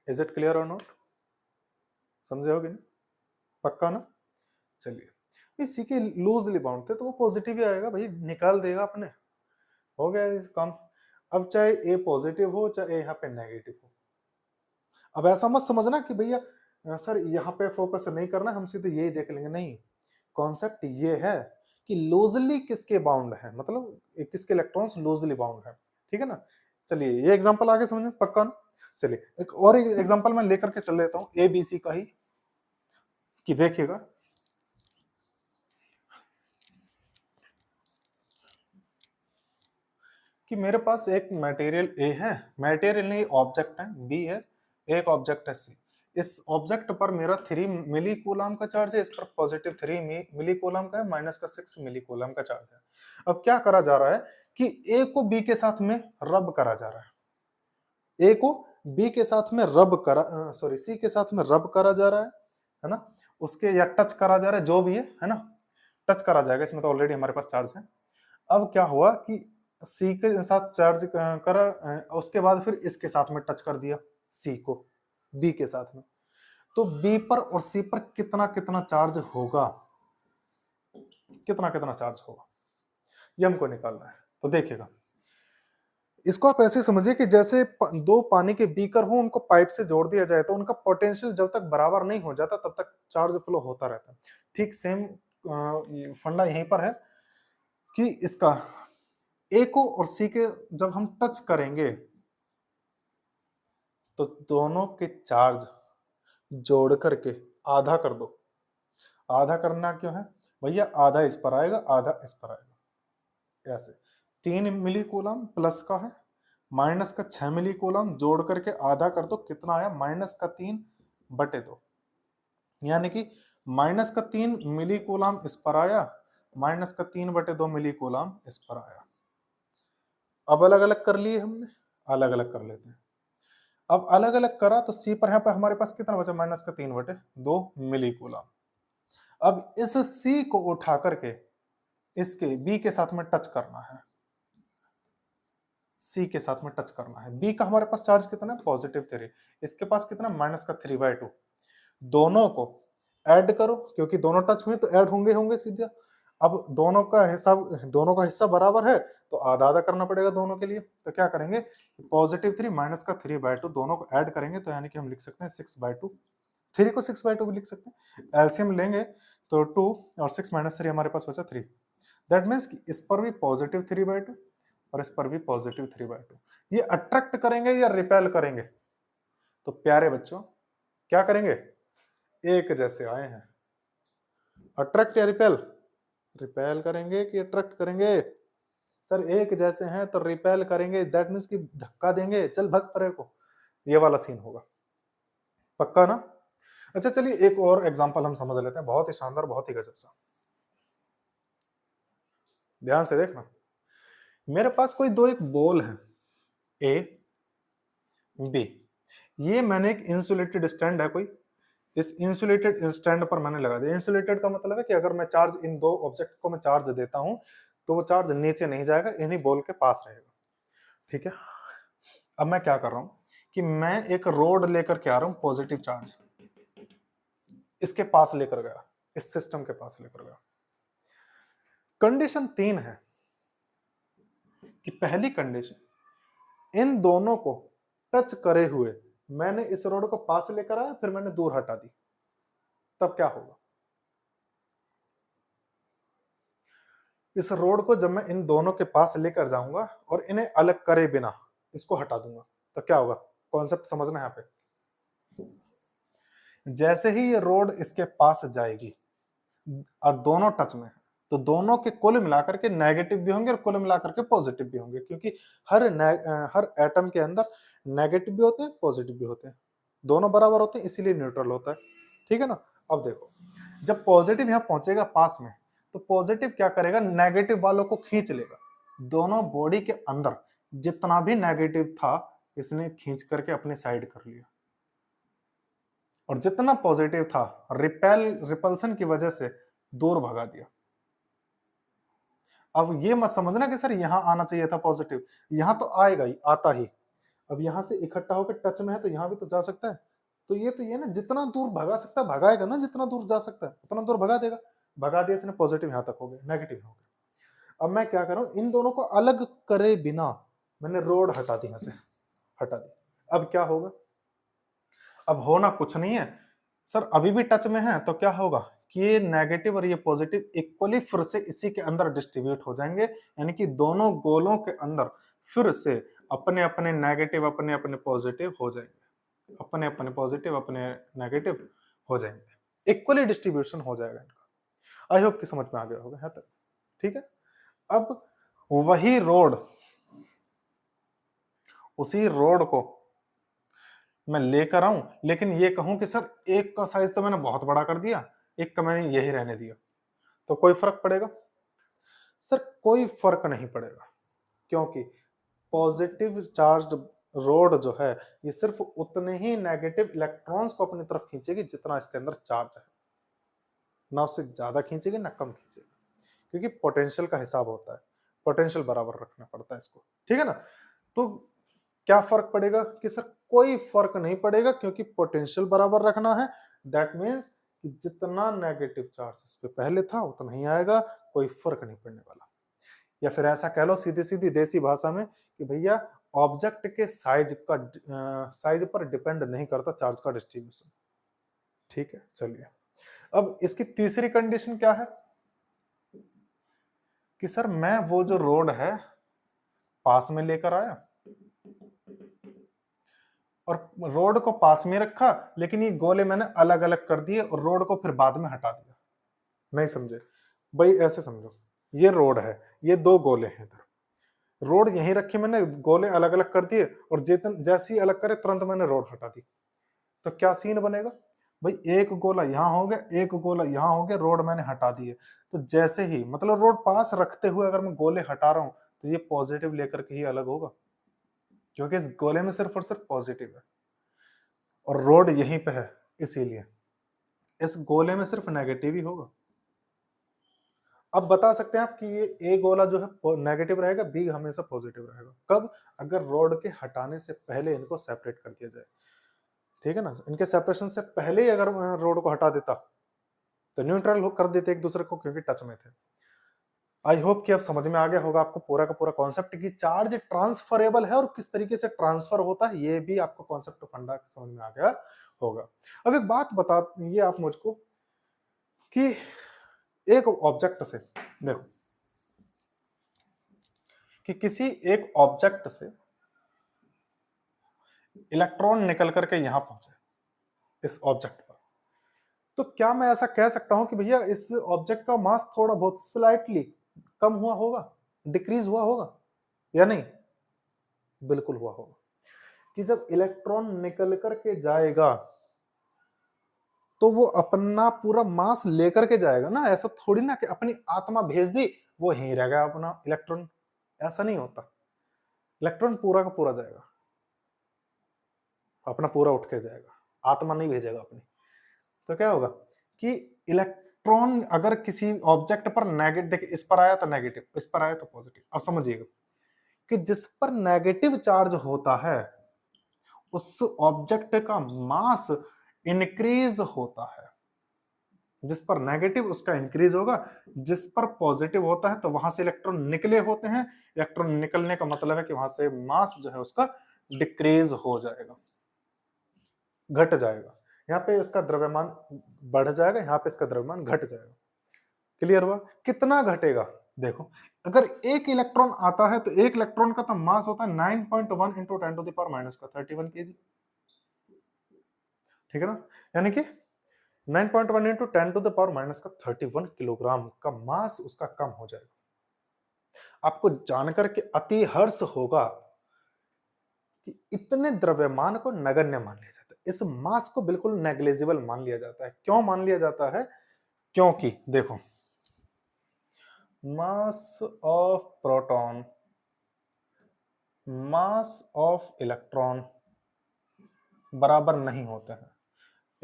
इज इट क्लियर और नॉट? समझे होगे ना? पक्का ना? चलिए, सी के लूजली बाउंड थे तो वो पॉजिटिव ही आएगा भाई, निकाल देगा अपने, हो गया इस काम। अब चाहे ए पॉजिटिव हो चाहे यहाँ पे नेगेटिव हो। अब ऐसा मत समझना कि भैया सर यहाँ पे फोकस नहीं करना, हम सीधे यही देख लेंगे, नहीं। कॉन्सेप्ट ये है कि लूजली किसके बाउंड है, मतलब किसके इलेक्ट्रॉन्स लूजली बाउंड है, ठीक है ना। चलिए ये एग्जांपल आगे समझ में पक्का ना। चलिए एक और एग्जांपल मैं लेकर के चल देता हूँ ए बी सी का ही, कि देखिएगा कि मेरे पास एक मटेरियल ए है, मटेरियल नहीं ऑब्जेक्ट है, बी है, एक ऑब्जेक्ट है सी। इस ऑब्जेक्ट पर मेरा 3 मिली कूलम का चार्ज है, इस पर पॉजिटिव 3 मिली कूलम का है, माइनस का 6 मिली कूलम का चार्ज है। अब क्या करा जा रहा है कि ए को बी के साथ में रब करा जा रहा है, ए को बी के साथ में रब करा, सॉरी सी के साथ में रब करा जा रहा है ना, उसके या टच करा जा रहा है, जो भी है ना, टच करा जाएगा, इसमें तो ऑलरेडी हमारे पास चार्ज है। अब क्या हुआ कि सी के साथ चार्ज करा, उसके बाद फिर इसके साथ में टच कर दिया सी को बी के साथ में, तो बी पर और सी पर कितना कितना चार्ज होगा, कितना कितना चार्ज होगा, ये हमको निकालना है। तो देखिएगा, इसको आप ऐसे समझिए कि जैसे दो पानी के बीकर हो, उनको पाइप से जोड़ दिया जाए तो उनका पोटेंशियल जब तक बराबर नहीं हो जाता तब तक चार्ज फ्लो होता रहता है। ठीक सेम फंडा यहीं पर है कि इसका ए को और सी के जब हम टच करेंगे तो दोनों के चार्ज जोड़ करके आधा कर दो। आधा करना क्यों है भैया, आधा इस पर आएगा आधा इस पर आएगा, ऐसे 3 मिली कूलम प्लस का है, माइनस का 6 मिली कूलम, जोड़ करके आधा कर दो, कितना आया माइनस का 3 बटे 2, यानी कि माइनस का 3 मिली कूलम इस पर आया, माइनस का 3 बटे 2 मिली कूलम इस पर आया। अब अलग अलग कर लिए हमने, अलग अलग कर लेते हैं। अब अलग अलग करा तो सी पर यहाँ पे हमारे पास कितना बचा, माइनस का 3 बटे 2 मिली कूलम। अब इस सी को उठा करके इसके बी के साथ में टच करना है, सी के साथ में टच करना है। बी का हमारे पास चार्ज कितना है, पॉजिटिव 3, इसके पास कितना माइनस का 3/2। दोनों को ऐड करो, क्योंकि दोनों टच हुए तो ऐड होंगे होंगे सीधा। अब दोनों का हिस्सा बराबर है तो आधा आधा करना पड़ेगा दोनों के लिए। तो क्या करेंगे, पॉजिटिव 3 माइनस का 3/2 दोनों को ऐड करेंगे, तो यानी कि हम लिख सकते हैं 6/2। 3 को 6/2 भी लिख सकते हैं, एलसीएम लेंगे तो 2 और 6 माइनस 3 हमारे पास बचा 3। दैट मीन्स कि इस पर भी पॉजिटिव 3/2 और इस पर भी पॉजिटिव 3/2। ये अट्रैक्ट करेंगे या रिपेल करेंगे? तो प्यारे बच्चों क्या करेंगे, एक जैसे आए हैं, अट्रैक्ट या रिपेल? रिपेल करेंगे कि अट्रैक्ट करेंगे? सर एक जैसे हैं तो रिपेल करेंगे, दैट मीन्स कि धक्का देंगे, चल भग परे को, ये वाला सीन होगा। पक्का ना? अच्छा चलिए एक और एग्जांपल हम समझ लेते हैं, बहुत ही शानदार, बहुत ही गजब सा। ध्यान से देखना, मेरे पास कोई दो एक बॉल है ए बी, ये मैंने एक इंसुलेटेड स्टैंड है कोई, इस इंसुलेटेड स्टैंड पर मैंने लगा दिया। इंसुलेटेड का मतलब है कि अगर मैं चार्ज इन दो ऑब्जेक्ट को मैं चार्ज देता हूं तो वो चार्ज नीचे नहीं जाएगा, इन्हीं बॉल के पास रहेगा, ठीक है। अब मैं क्या कर रहा हूं कि मैं एक रोड लेकर के आ रहा हूं, पॉजिटिव चार्ज इसके पास लेकर गया, इस सिस्टम के पास लेकर गया। कंडीशन 3 है कि पहली कंडीशन, इन दोनों को टच करे हुए मैंने इस रोड को पास लेकर आया, फिर मैंने दूर हटा दी, तब क्या होगा? इस रोड को जब मैं इन दोनों के पास लेकर जाऊंगा और इन्हें अलग करे बिना इसको हटा दूंगा, तो क्या होगा? कॉन्सेप्ट समझना है यहाँ पे। जैसे ही ये रोड इसके पास जाएगी और दोनों टच में है, तो दोनों के कुल मिलाकर के नेगेटिव भी होंगे और कुल मिलाकर के पॉजिटिव भी होंगे, क्योंकि हर एटम के अंदर नेगेटिव भी होते हैं, पॉजिटिव भी होते हैं, दोनों बराबर होते हैं, इसीलिए न्यूट्रल होता है। ठीक है ना। अब देखो, जब पॉजिटिव यहां पहुंचेगा पास में, तो पॉजिटिव क्या करेगा, नेगेटिव वालों को खींच लेगा। दोनों बॉडी के अंदर जितना भी नेगेटिव था इसने खींच करके अपने साइड कर लिया, और जितना पॉजिटिव था रिपल्सन की वजह से दूर भगा दिया। अब ये मत समझना कि सर यहां आना चाहिए था पॉजिटिव, यहां तो आएगा ही, आता ही। अब यहां से इकट्ठा होकर टच में है तो यहां भी तो जा सकता है, तो ये ना जितना दूर भगा सकता है भगाएगा ना, जितना दूर जा सकता है उतना दूर भगा देगा। भगा दिया इसने, पॉजिटिव यहां तक हो गया, नेगेटिव हो गया। अब मैं क्या करूं, इन दोनों को अलग करे बिना मैंने रोड हटा दी, यहां से हटा दी। अब क्या होगा, अब होना कुछ नहीं है सर, अभी भी टच में है, तो क्या होगा कि ये नेगेटिव और ये पॉजिटिव इक्वली फिर से इसी के अंदर डिस्ट्रीब्यूट हो जाएंगे, यानी कि दोनों गोलों के अंदर फिर से अपने अपने नेगेटिव अपने अपने पॉजिटिव हो जाएंगे, अपने अपने पॉजिटिव अपने नेगेटिव हो जाएंगे, इक्वली डिस्ट्रीब्यूशन हो जाएगा इनका। आई होप कि समझ में आ गया होगा यहाँ तक। ठीक है। अब वही रोड, उसी रोड को मैं लेकर आऊं, लेकिन ये कहूं कि सर एक का साइज तो मैंने बहुत बड़ा कर दिया, एक का मैंने यही रहने दिया, तो कोई फर्क पड़ेगा? सर कोई फर्क नहीं पड़ेगा, क्योंकि पॉजिटिव चार्ज्ड रोड जो है ये सिर्फ उतने ही नेगेटिव इलेक्ट्रॉन्स को अपनी तरफ खींचेगी जितना इसके अंदर चार्ज है, ना उससे ज्यादा खींचेगी ना कम खींचेगी, क्योंकि पोटेंशियल का हिसाब होता है, पोटेंशियल बराबर रखना पड़ता है इसको। ठीक है ना। तो क्या फर्क पड़ेगा कि सर कोई फर्क नहीं पड़ेगा, क्योंकि पोटेंशियल बराबर रखना है। दैट मींस कि जितना नेगेटिव चार्ज इस पे पहले था उतना ही आएगा, कोई फर्क नहीं पड़ने वाला। या फिर ऐसा कह लो सीधी सीधी देसी भाषा में कि भैया ऑब्जेक्ट के साइज पर डिपेंड नहीं करता चार्ज का डिस्ट्रीब्यूशन। ठीक है, चलिए अब इसकी तीसरी कंडीशन क्या है कि सर मैं वो जो रोड है पास में लेकर आया और रोड को पास में रखा, लेकिन ये गोले मैंने अलग अलग कर दिए और रोड को फिर बाद में हटा दिया। नहीं समझे भाई, ऐसे समझो, ये रोड है, ये दो गोले हैं इधर, रोड यहीं रखी मैंने, गोले अलग अलग कर दिए और जैसे ही अलग करे तुरंत मैंने रोड हटा दी, तो क्या सीन बनेगा भाई, एक गोला यहां हो गया, एक गोला यहां हो गया, रोड मैंने हटा दी है। तो जैसे ही मतलब रोड पास रखते हुए अगर मैं गोले हटा रहा हूं तो ये पॉजिटिव लेकर के ही अलग होगा, क्योंकि इस गोले में सिर्फ और सिर्फ पॉजिटिव है और रोड यहीं पे है, इसीलिए इस गोले में सिर्फ नेगेटिव ही होगा। अब बता सकते हैं आप कि ये ए गोला जो है नेगेटिव रहेगा, बी हमेशा पॉजिटिव रहेगा। कब? अगर रोड के हटाने से पहले इनको सेपरेट कर दिया जाए। ठीक है ना, इनके सेपरेशन से पहले ही अगर मैं रोड को हटा देता तो न्यूट्रल कर देते एक दूसरे को, क्योंकि टच में थे। आई होप कि अब समझ में आ गया होगा आपको पूरा का पूरा कॉन्सेप्ट कि चार्ज ट्रांसफरेबल है और किस तरीके से ट्रांसफर होता है, ये भी आपको कॉन्सेप्ट फंडा समझ में आ गया होगा। अब एक बात बता ये आप मुझको कि एक ऑब्जेक्ट से देखो कि किसी एक ऑब्जेक्ट से इलेक्ट्रॉन निकल करके यहां पहुंचे इस ऑब्जेक्ट पर, तो क्या मैं ऐसा कह सकता हूं कि भैया इस ऑब्जेक्ट का मास थोड़ा बहुत स्लाइटली कम हुआ होगा, डिक्रीज हुआ होगा या नहीं? बिल्कुल हुआ होगा, कि जब इलेक्ट्रॉन निकल करके जाएगा तो वो अपना पूरा मास लेकर के जाएगा ना, ऐसा थोड़ी ना कि अपनी आत्मा भेज दी वो यहीं रह गया अपना इलेक्ट्रॉन, ऐसा नहीं होता। इलेक्ट्रॉन पूरा का पूरा जाएगा, अपना पूरा उठ के जाएगा, आत्मा नहीं भेजेगा अपनी। तो क्या होगा कि इलेक्ट्रॉन अगर किसी ऑब्जेक्ट पर नेगेटिव, देखिए इस पर आया तो नेगेटिव, इस पर आया तो पॉजिटिव। अब समझिएगा कि जिस पर नेगेटिव चार्ज होता है उस ऑब्जेक्ट का मास इंक्रीज होता है, जिस पर नेगेटिव उसका इंक्रीज होगा, जिस पर पॉजिटिव होता है तो वहां से इलेक्ट्रॉन निकले होते हैं, इलेक्ट्रॉन निकलने का मतलब है कि वहां से मास जो है उसका डिक्रीज हो जाएगा, घट जाएगा। यहाँ पे इसका द्रव्यमान बढ़ जाएगा, यहाँ पे इसका द्रव्यमान घट जाएगा। क्लियर हुआ? कितना घटेगा? देखो अगर एक इलेक्ट्रॉन आता है तो एक इलेक्ट्रॉन का तो मास होता है 9.1 × 10⁻³ का 31 kg। ठीक है ना, यानी कि 9.1 into 10 to the power minus का 31 किलोग्राम का मास उसका कम हो जाएगा। आपको जानकर के अति हर्ष होगा कि इतने द्रव्यमान को नगण्य मान लिया जाता है, इस मास को बिल्कुल नेग्लिजिबल मान लिया जाता है। क्यों मान लिया जाता है? क्योंकि देखो, mass of proton, mass of electron बराबर नहीं होते हैं।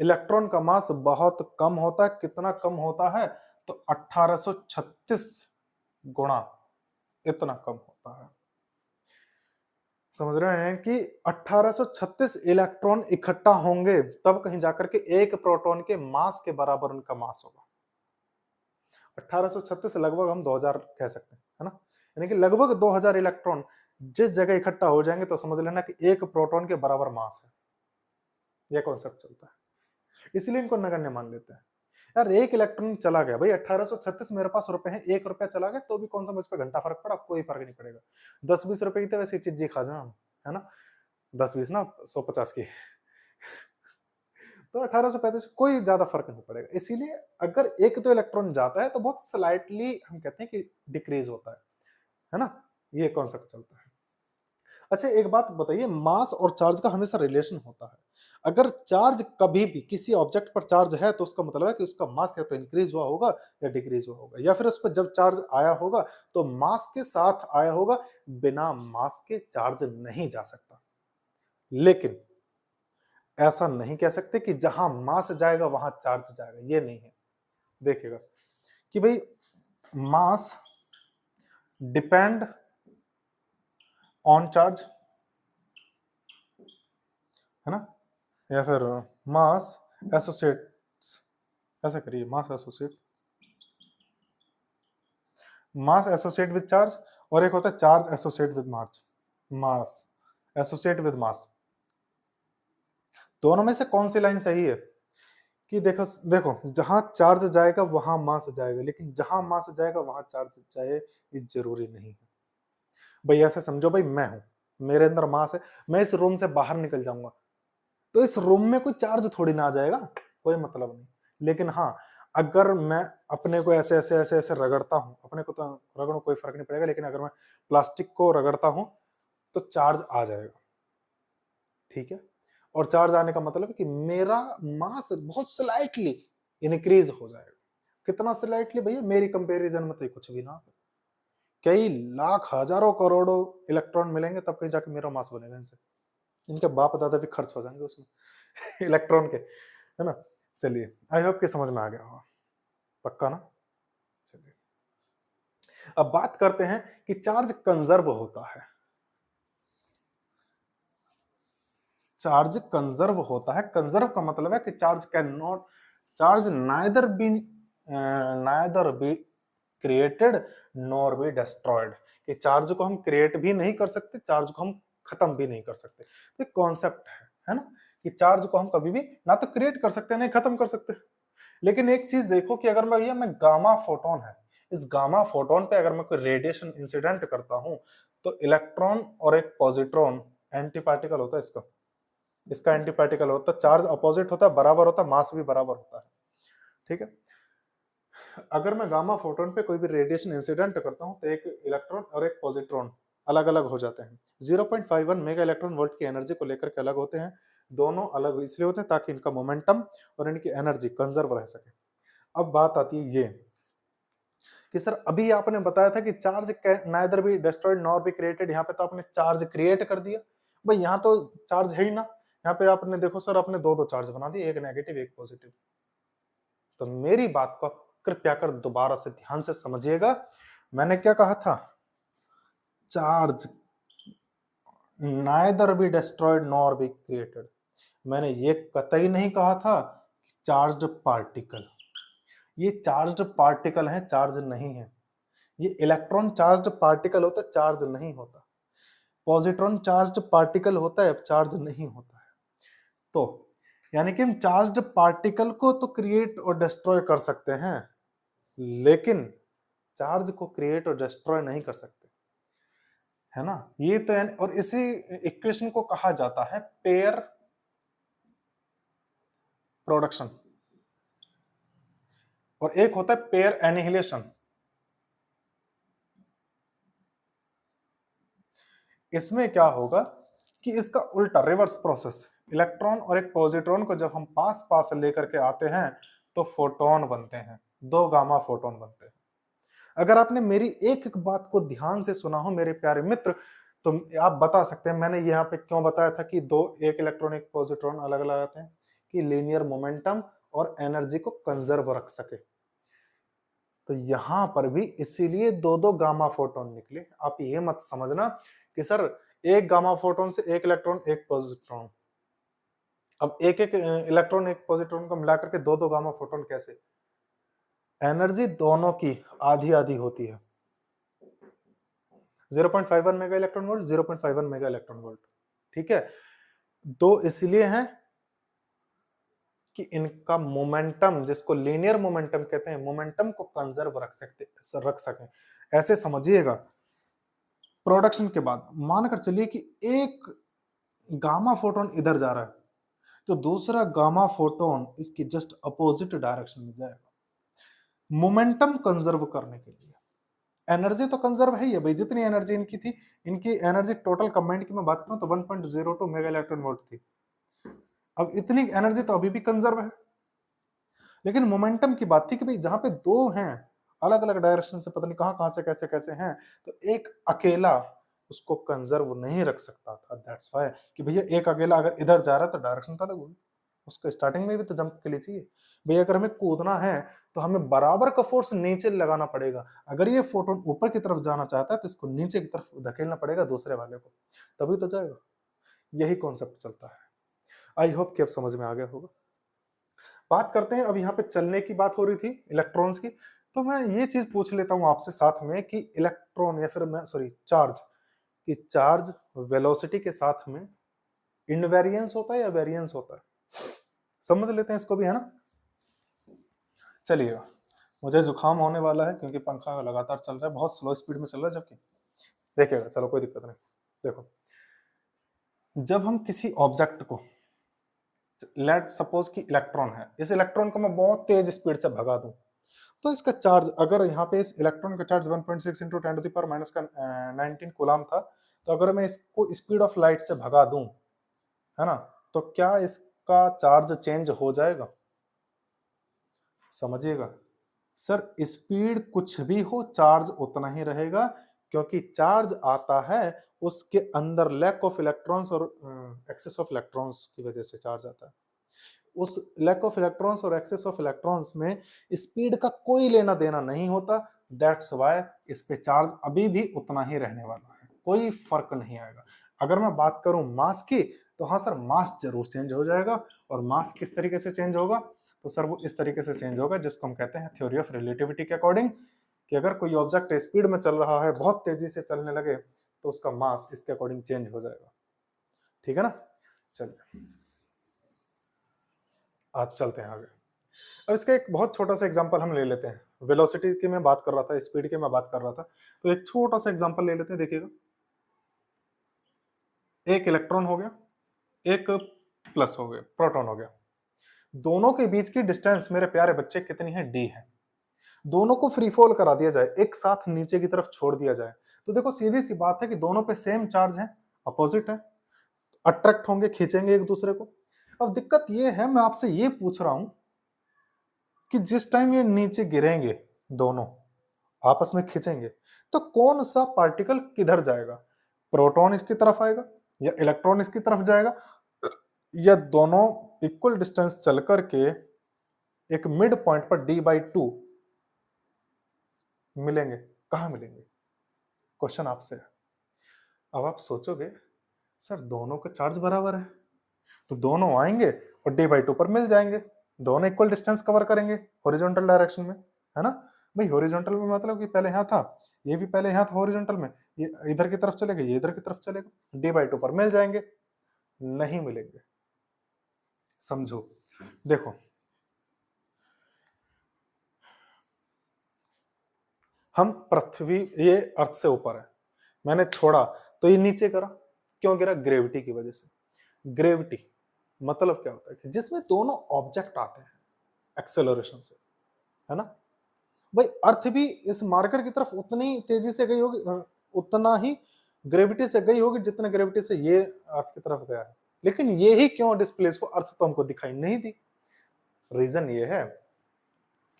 इलेक्ट्रॉन का मास बहुत कम होता है। कितना कम होता है? तो 1836 गुणा इतना कम होता है। समझ रहे हैं कि 1836 इलेक्ट्रॉन इकट्ठा होंगे तब कहीं जाकर के एक प्रोटॉन के मास के बराबर उनका मास होगा। 1836 लगभग हम 2000 कह सकते हैं, है ना, यानी कि लगभग 2000 इलेक्ट्रॉन जिस जगह इकट्ठा हो जाएंगे तो समझ लेना कि एक प्रोटॉन के बराबर मास है। यह कॉन्सेप्ट चलता है, इसलिए इनको नगण्य मान लेते हैं। यार एक इलेक्ट्रॉन चला गया भाई, 1836 मेरे पास रुपए हैं, 1 रुपया चला गया तो भी कौन सा मुझ पर घंटा फर्क पड़ा? कोई फर्क नहीं पड़ेगा। 10-20 रुपए की तो वैसे चीज खा जाए हम, है ना, 10-20 ना 150 की तो 1835 कोई ज्यादा फर्क नहीं पड़ेगा। इसीलिए अगर एक तो इलेक्ट्रॉन जाता है तो बहुत स्लाइटली हम कहते हैं कि डिक्रीज होता है ना, ये कॉन्सेप्ट चलता है। अच्छा एक बात बताइए, मास और चार्ज का हमेशा रिलेशन होता है। अगर चार्ज कभी भी किसी ऑब्जेक्ट पर चार्ज है तो उसका मतलब है कि उसका मास या तो इंक्रीज हुआ होगा या डिक्रीज हुआ होगा, या फिर उस पर जब चार्ज आया होगा तो मास के साथ आया होगा, बिना मास के चार्ज नहीं जा सकता। लेकिन ऐसा नहीं कह सकते कि जहां मास जाएगा वहां चार्ज जाएगा, ये नहीं है। देखिएगा कि भाई मास डिपेंड ऑन चार्ज, है ना, या फिर मास एसोसिएट, ऐसा करिए, मास एसोसिएट विद चार्ज, और एक होता है charge associate with mass, mass associate with mass. दोनों में से कौन सी लाइन सही है? कि देखो देखो, जहां चार्ज जाएगा वहां मास जाएगा, लेकिन जहां मास जाएगा वहां चार्ज जाए ये जरूरी नहीं है। भाई ऐसे समझो, भाई मैं हूं, मेरे अंदर मास है, मैं इस रूम से बाहर निकल जाऊंगा तो इस रूम में कोई चार्ज थोड़ी ना आ जाएगा, कोई मतलब नहीं। लेकिन हाँ, अगर मैं अपने को ऐसे ऐसे ऐसे ऐसे रगड़ता हूं, अपने को तो रगड़ो कोई फर्क नहीं पड़ेगा, लेकिन अगर मैं प्लास्टिक को रगड़ता हूं तो चार्ज आ जाएगा, ठीक है। और चार्ज आने का मतलब है कि मेरा मास बहुत स्लाइटली इंक्रीज हो जाएगा। कितना स्लाइटली भैया? मेरी कंपैरिजन में तो कुछ भी ना, कई लाख हजारों करोड़ों इलेक्ट्रॉन मिलेंगे तब कहीं जाके मेरा मास बनेगा इनसे। इनके बाप दादा भी खर्च हो जाएंगे उसमें इलेक्ट्रॉन के, है ना। चलिए, आई होप कि समझ में आ गया होगा, पक्का ना। चलिए अब बात करते हैं कि चार्ज कंजर्व होता है। चार्ज कंजर्व होता है, कंजर्व का मतलब है कि charge can not, charge neither be created nor be destroyed, कि चार्ज को हम क्रिएट भी नहीं कर सकते, चार्ज को हम खत्म भी नहीं कर सकते। तो कॉन्सेप्ट है ना, कि चार्ज को हम कभी भी ना तो क्रिएट कर सकते हैं नहीं खत्म कर सकते। लेकिन एक चीज देखो कि अगर मैं गामा फोटोन है, इस गामा फोटोन पे अगर मैं कोई रेडिएशन इंसिडेंट करता हूं तो इलेक्ट्रॉन और एक पॉजिट्रॉन एंटी पार्टिकल होता है इसका, इसका एंटी पार्टिकल होता है, चार्ज अपोजिट होता है, बराबर होता है, मास भी बराबर होता है, ठीक है। अगर मैं गामा फोटोन पे कोई भी रेडिएशन इंसिडेंट करता हूं तो एक इलेक्ट्रॉन और एक पॉजिट्रॉन अलग अलग हो जाते हैं। 0.51 मेगा इलेक्ट्रॉन वोल्ट की एनर्जी को लेकर के अलग होते हैं। दोनों अलग इसलिए होते हैं ताकि इनका मोमेंटम और इनकी एनर्जी कंजर्व रह सके। अब बात आती है ये कि सर अभी आपने बताया था कि charge neither be destroyed nor be created, यहाँ पे तो आपने चार्ज क्रिएट कर दिया। भाई यहाँ तो चार्ज है ही ना, यहाँ पे आपने देखो सर, आपने दो दो चार्ज बना दिए, एक नेगेटिव एक पॉजिटिव। तो मेरी बात को कृपया कर दोबारा से ध्यान से समझिएगा, मैंने क्या कहा था? Charge neither be destroyed nor be created. मैंने ये कतई नहीं कहा था कि चार्ज्ड पार्टिकल, ये चार्ज्ड पार्टिकल है, चार्ज नहीं है। ये इलेक्ट्रॉन चार्ज्ड पार्टिकल होता है, चार्ज नहीं होता। पॉजिट्रॉन चार्ज्ड पार्टिकल होता है, चार्ज नहीं होता है। तो यानी कि हम चार्ज्ड पार्टिकल को तो क्रिएट और डिस्ट्रॉय कर सकते हैं, लेकिन चार्ज को क्रिएट और डिस्ट्रॉय नहीं कर सकते, है ना। ये तो और इसी इक्वेशन को कहा जाता है पेयर प्रोडक्शन, और एक होता है पेयर एनिहिलेशन। इसमें क्या होगा कि इसका उल्टा रिवर्स प्रोसेस, इलेक्ट्रॉन और एक पॉजिट्रॉन को जब हम पास पास लेकर के आते हैं तो फोटोन बनते हैं, दो गामा फोटोन बनते हैं। अगर आपने मेरी एक एक बात को ध्यान से सुना हो मेरे प्यारे मित्र, तो आप बता सकते हैं मैंने यहाँ पे क्यों बताया था कि दो, एक इलेक्ट्रॉन एक पॉजिट्रॉन अलग अलग आते हैं, कि लीनियर मोमेंटम और एनर्जी को कंजर्व रख सके। तो यहां पर भी इसीलिए दो दो गामा फोटोन निकले। आप ये मत समझना कि सर एक गामा फोटोन से एक इलेक्ट्रॉन एक पॉजिट्रॉन, अब एक एक इलेक्ट्रॉन एक पॉजिट्रॉन को मिलाकर के दो दो गामा फोटोन कैसे? एनर्जी दोनों की आधी आधी होती है, 0.51 mega electron volt, 0.51 mega electron volt, ठीक है। तो इसलिए है कि इनका मोमेंटम, जिसको लीनियर मोमेंटम कहते हैं, मोमेंटम को कंजर्व रख सकें। ऐसे समझिएगा, प्रोडक्शन के बाद मानकर चलिए कि एक गामा फोटोन इधर जा रहा है, तो दूसरा गामा फोटोन इसकी जस्ट अपोजिट डायरेक्शन में जाएगा, मोमेंटम कंजर्व करने के लिए। एनर्जी तो कंजर्व है ही है भाई, जितनी एनर्जी इनकी थी, इनकी एनर्जी टोटल कंबाइंड की मैं बात करूं तो 1.02 मेगा इलेक्ट्रॉन वोल्ट थी। अब इतनी एनर्जी तो अभी भी कंजर्व है, लेकिन मोमेंटम की बात थी कि भाई जहां पे दो हैं अलग अलग डायरेक्शन से, पता नहीं कहां कहां से कैसे कैसे हैं, तो एक अकेला उसको कंजर्व नहीं रख सकता था। दैट्स व्हाई कि भैया एक अकेला अगर इधर जा रहा है तो डायरेक्शन तो अलग होगी, उसको स्टार्टिंग में भी तो जंप के लिए चाहिए। भैया अगर हमें कूदना है तो हमें बराबर का फोर्स नीचे लगाना पड़ेगा, अगर ये फोटोन ऊपर की तरफ जाना चाहता है तो इसको नीचे की तरफ धकेलना पड़ेगा दूसरे वाले को, तभी तो जाएगा। यही कॉन्सेप्ट चलता है। आई होप कि अब समझ में आ गया होगा। बात करते हैं, अब यहाँ पे चलने की बात हो रही थी इलेक्ट्रॉन्स की, तो मैं ये चीज पूछ लेता हूं आपसे साथ में कि इलेक्ट्रॉन या फिर मैं सॉरी चार्ज, कि चार्ज वेलोसिटी के साथ में इनवेरियंस होता है या वेरियंस होता है? समझ लेते हैं इसको भी, है ना। चलिएगा, मुझे जुकाम होने वाला है क्योंकि पंखा लगातार चल रहा है, बहुत स्लो स्पीड में चल रहा है, जबकि देखिएगा, चलो कोई दिक्कत नहीं। देखो, जब हम किसी ऑब्जेक्ट को, लेट सपोज कि इलेक्ट्रॉन है, इस इलेक्ट्रॉन को मैं बहुत तेज स्पीड से भगा दूं, तो इसका चार्ज, अगर यहाँ पे इस इलेक्ट्रॉन का charge 1.6 into 10 to the power minus का 19 कूलम था, तो अगर मैं इसको स्पीड ऑफ लाइट से भगा दूं, है ना, तो क्या इसका चार्ज चेंज हो जाएगा? समझिएगा सर, स्पीड कुछ भी हो चार्ज उतना ही रहेगा, क्योंकि चार्ज आता है उसके अंदर लैक ऑफ इलेक्ट्रॉन्स और एक्सेस ऑफ इलेक्ट्रॉन्स की वजह से चार्ज आता है। उस लैक ऑफ इलेक्ट्रॉन्स और एक्सेस ऑफ इलेक्ट्रॉन्स में स्पीड का कोई लेना देना नहीं होता। दैट्स व्हाई इस पे चार्ज अभी भी उतना ही रहने वाला है, कोई फर्क नहीं आएगा। अगर मैं बात करूं मास की, तो हाँ सर, मास जरूर चेंज हो जाएगा। और मास किस तरीके से चेंज होगा? तो सर वो इस तरीके से चेंज होगा जिसको हम कहते हैं थ्योरी ऑफ रिलेटिविटी के अकॉर्डिंग, कि अगर कोई ऑब्जेक्ट स्पीड में चल रहा है, बहुत तेजी से चलने लगे, तो उसका मास इसके अकॉर्डिंग चेंज हो जाएगा। ठीक है ना। चलिए आज चलते हैं आगे। अब इसका एक बहुत छोटा सा एग्जांपल हम ले लेते हैं। वेलोसिटी की मैं बात कर रहा था, स्पीड की मैं बात कर रहा था, तो एक छोटा सा एग्जांपल ले लेते हैं। देखिएगा, एक इलेक्ट्रॉन हो गया, एक प्लस हो गया, प्रोटॉन हो गया। दोनों के बीच की डिस्टेंस मेरे प्यारे बच्चे कितनी है? डी है। दोनों को फ्री फॉल करा दिया जाए, एक साथ नीचे की तरफ छोड़ दिया जाए, तो देखो सीधी सी बात है कि दोनों पे सेम चार्ज है, अपोजिट है, अट्रैक्ट होंगे, खींचेंगे एक दूसरे को। अब दिक्कत ये है, मैं आपसे ये पूछ रहा हूं कि जिस टाइम ये नीचे गिरेंगे, दोनों आपस में खींचेंगे, तो कौन सा पार्टिकल किधर जाएगा? प्रोटॉन इसकी तरफ आएगा या इलेक्ट्रॉन इसकी तरफ जाएगा, या दोनों इक्वल डिस्टेंस चल करके एक मिड पॉइंट पर d/2 मिलेंगे? कहां मिलेंगे? क्वेश्चन आपसे है। अब आप सोचोगे सर दोनों का चार्ज बराबर है, तो दोनों आएंगे और d/2 पर मिल जाएंगे, दोनों इक्वल डिस्टेंस कवर करेंगे हॉरिजॉन्टल डायरेक्शन में, है ना भाई। हॉरिजॉन्टल में मतलब कि पहले यहां था, ये भी पहले यहां था हॉरिजॉन्टल में, ये इधर की तरफ चलेगा, ये इधर की तरफ चलेगा, d/2 पर मिल जाएंगे? नहीं मिलेंगे। समझो, देखो हम पृथ्वी, ये अर्थ से ऊपर है, मैंने छोड़ा तो ये नीचे करा, क्यों गिरा? ग्रेविटी की वजह से। ग्रेविटी मतलब क्या होता है कि जिसमें दोनों ऑब्जेक्ट आते हैं एक्सेलरेशन से, है ना भाई, अर्थ भी इस मार्कर की तरफ उतनी तेजी से गई होगी, उतना ही ग्रेविटी से गई होगी जितना ग्रेविटी से ये अर्थ की तरफ गया है, लेकिन ये ही क्यों डिस्प्लेस हो, अर्थ तो हमको दिखाई नहीं दी। रीजन ये है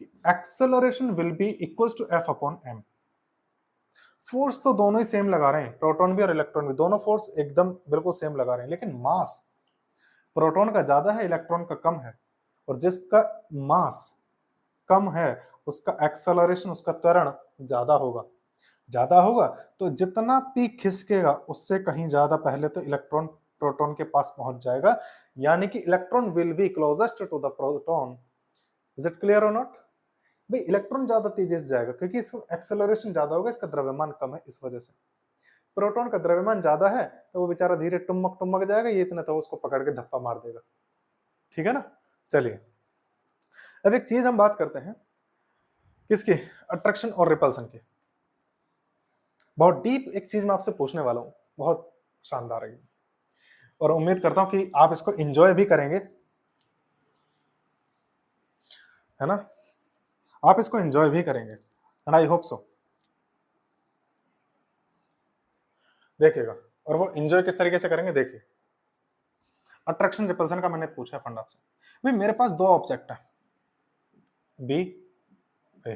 कि acceleration will be equals to F upon M. Force तो दोनों ही सेम लगा रहे हैं, प्रोटॉन भी और इलेक्ट्रॉन भी, दोनों फोर्स एकदम बिल्कुल सेम लगा रहे हैं, लेकिन मास प्रोटॉन का ज्यादा है, इलेक्ट्रॉन का कम है, और जिसका मास कम है उसका एक्सेलरेशन, उसका त्वरण ज्यादा होगा। ज्यादा होगा तो जितना पी खिसकेगा उससे कहीं ज्यादा पहले तो इलेक्ट्रॉन प्रोटॉन के पास पहुंच जाएगा, यानी कि electron will be closest to the proton. Is it clear और नॉट? भाई इलेक्ट्रॉन ज्यादा तेजी से जाएगा क्योंकि इसका एक्सेलरेशन ज्यादा होगा, इसका द्रव्यमान कम है, इस वजह से। प्रोटॉन का द्रव्यमान ज्यादा है तो वो बेचारा धीरे टुमक टुमक जाएगा, ये इतना तो उसको पकड़ के धप्पा मार देगा। ठीक है ना? चलिए अब एक चीज हम बात करते हैं किसकी, अट्रैक्शन और रिपल्सन की। बहुत डीप एक चीज मैं आपसे पूछने वाला हूं, बहुत शानदार है, और उम्मीद करता हूं कि आप इसको एंजॉय भी करेंगे, है ना? आप इसको एंजॉय भी करेंगे एंड आई होप सो। देखिएगा, और वो एंजॉय किस तरीके से करेंगे, देखिए। अट्रैक्शन रिपल्सन का मैंने पूछा फंड आपसे, भाई मेरे पास दो ऑब्जेक्ट है बी ए,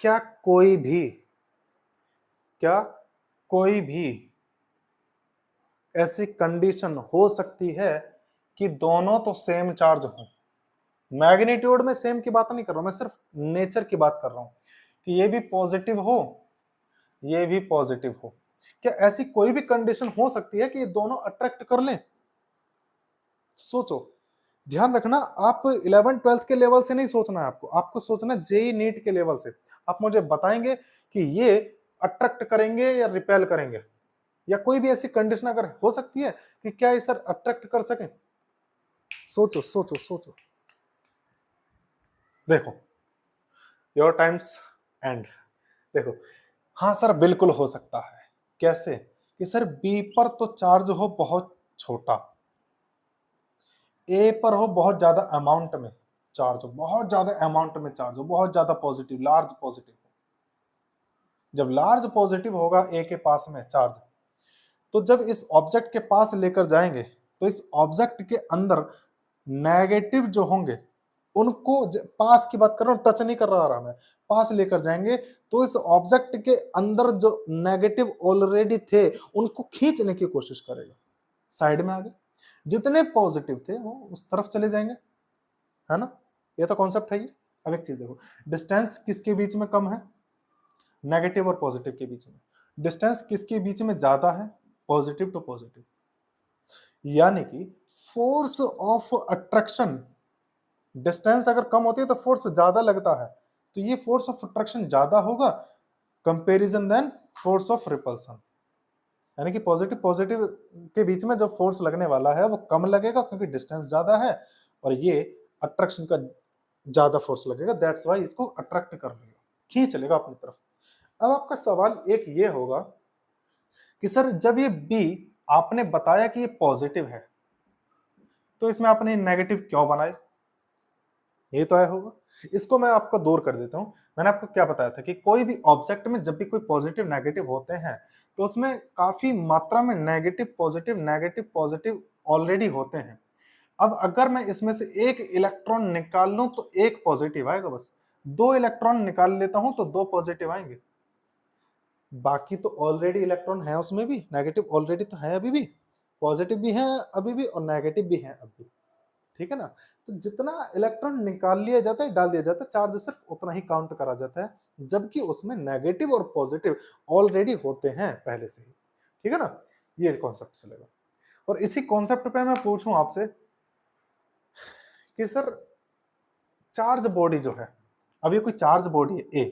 क्या कोई भी ऐसी कंडीशन हो सकती है कि दोनों तो सेम चार्ज हो? मैग्नीट्यूड में सेम की बात नहीं कर रहा हूं मैं, सिर्फ नेचर की बात कर रहा हूं कि ये भी पॉजिटिव हो ये भी पॉजिटिव हो। क्या ऐसी कोई भी कंडीशन हो सकती है कि ये दोनों अट्रैक्ट कर लें? सोचो, ध्यान रखना, आप 11th-12th के लेवल से नहीं सोचना है, आपको सोचना जेई नीट के लेवल से। आप मुझे बताएंगे कि ये अट्रैक्ट करेंगे या रिपेल करेंगे, या कोई भी ऐसी कंडीशन अगर हो सकती है कि क्या ये सर अट्रैक्ट कर सकें? सोचो सोचो सोचो, देखो योर टाइम्स एंड। देखो, हाँ सर बिल्कुल हो सकता है। कैसे? कि सर बी पर तो चार्ज हो बहुत छोटा, ए पर हो बहुत ज्यादा अमाउंट में चार्ज हो, बहुत ज्यादा अमाउंट में चार्ज हो, बहुत ज्यादा पॉजिटिव, लार्ज पॉजिटिव। जब लार्ज पॉजिटिव होगा ए के पास में चार्ज, तो जब इस ऑब्जेक्ट के पास लेकर जाएंगे तो इस ऑब्जेक्ट के अंदर नेगेटिव जो होंगे उनको, पास की बात कर रहा हूं, टच नहीं कर रहा मैं, पास लेकर जाएंगे तो इस ऑब्जेक्ट के अंदर जो नेगेटिव ऑलरेडी थे उनको खींचने की कोशिश करेगा, साइड में आगे। जितने पॉजिटिव थे वो उस तरफ चले जाएंगे, है ना? ये तो कॉन्सेप्ट है ये। अब एक चीज देखो, डिस्टेंस किसके बीच में कम है? नेगेटिव और पॉजिटिव के बीच में। डिस्टेंस किसके बीच में ज्यादा है? Positive to positive. यानी कि फोर्स ऑफ अट्रैक्शन, डिस्टेंस अगर कम होती है तो फोर्स ज्यादा लगता है, तो ये फोर्स ऑफ अट्रैक्शन ज्यादा होगा comparison than force of repulsion. यानी कि पॉजिटिव पॉजिटिव के बीच में जो फोर्स लगने वाला है वो कम लगेगा क्योंकि डिस्टेंस ज्यादा है, और ये अट्रैक्शन का ज्यादा फोर्स लगेगा, दैट्स वाई इसको अट्रैक्ट कर लेगा, खींच लेगा अपनी तरफ। अब आपका सवाल एक ये होगा कि सर जब ये बी आपने बताया कि ये पॉजिटिव है तो इसमें आपने नेगेटिव क्यों बनाए? ये तो आया होगा। इसको मैं आपको दूर कर देता हूं। मैंने आपको क्या बताया था कि कोई भी ऑब्जेक्ट में जब भी कोई पॉजिटिव नेगेटिव होते हैं तो उसमें काफी मात्रा में नेगेटिव पॉजिटिव ऑलरेडी होते हैं। अब अगर मैं इसमें से एक इलेक्ट्रॉन निकाल लूं तो एक पॉजिटिव आएगा, बस। दो इलेक्ट्रॉन निकाल लेता हूं तो दो पॉजिटिव आएंगे। बाकी तो ऑलरेडी इलेक्ट्रॉन है उसमें भी, नेगेटिव ऑलरेडी तो है अभी भी, पॉजिटिव भी है अभी भी, और नेगेटिव भी है अभी। ठीक है ना? तो जितना इलेक्ट्रॉन निकाल लिया जाता है, डाल दिया जाता है, चार्ज सिर्फ उतना ही काउंट करा जाता है, जबकि उसमें नेगेटिव और पॉजिटिव ऑलरेडी होते हैं पहले से ही। ठीक है ना? ये कॉन्सेप्ट चलेगा। और इसी कॉन्सेप्ट पे मैं पूछूं आपसे कि सर चार्ज बॉडी जो है, अब ये कोई चार्ज बॉडी है ए,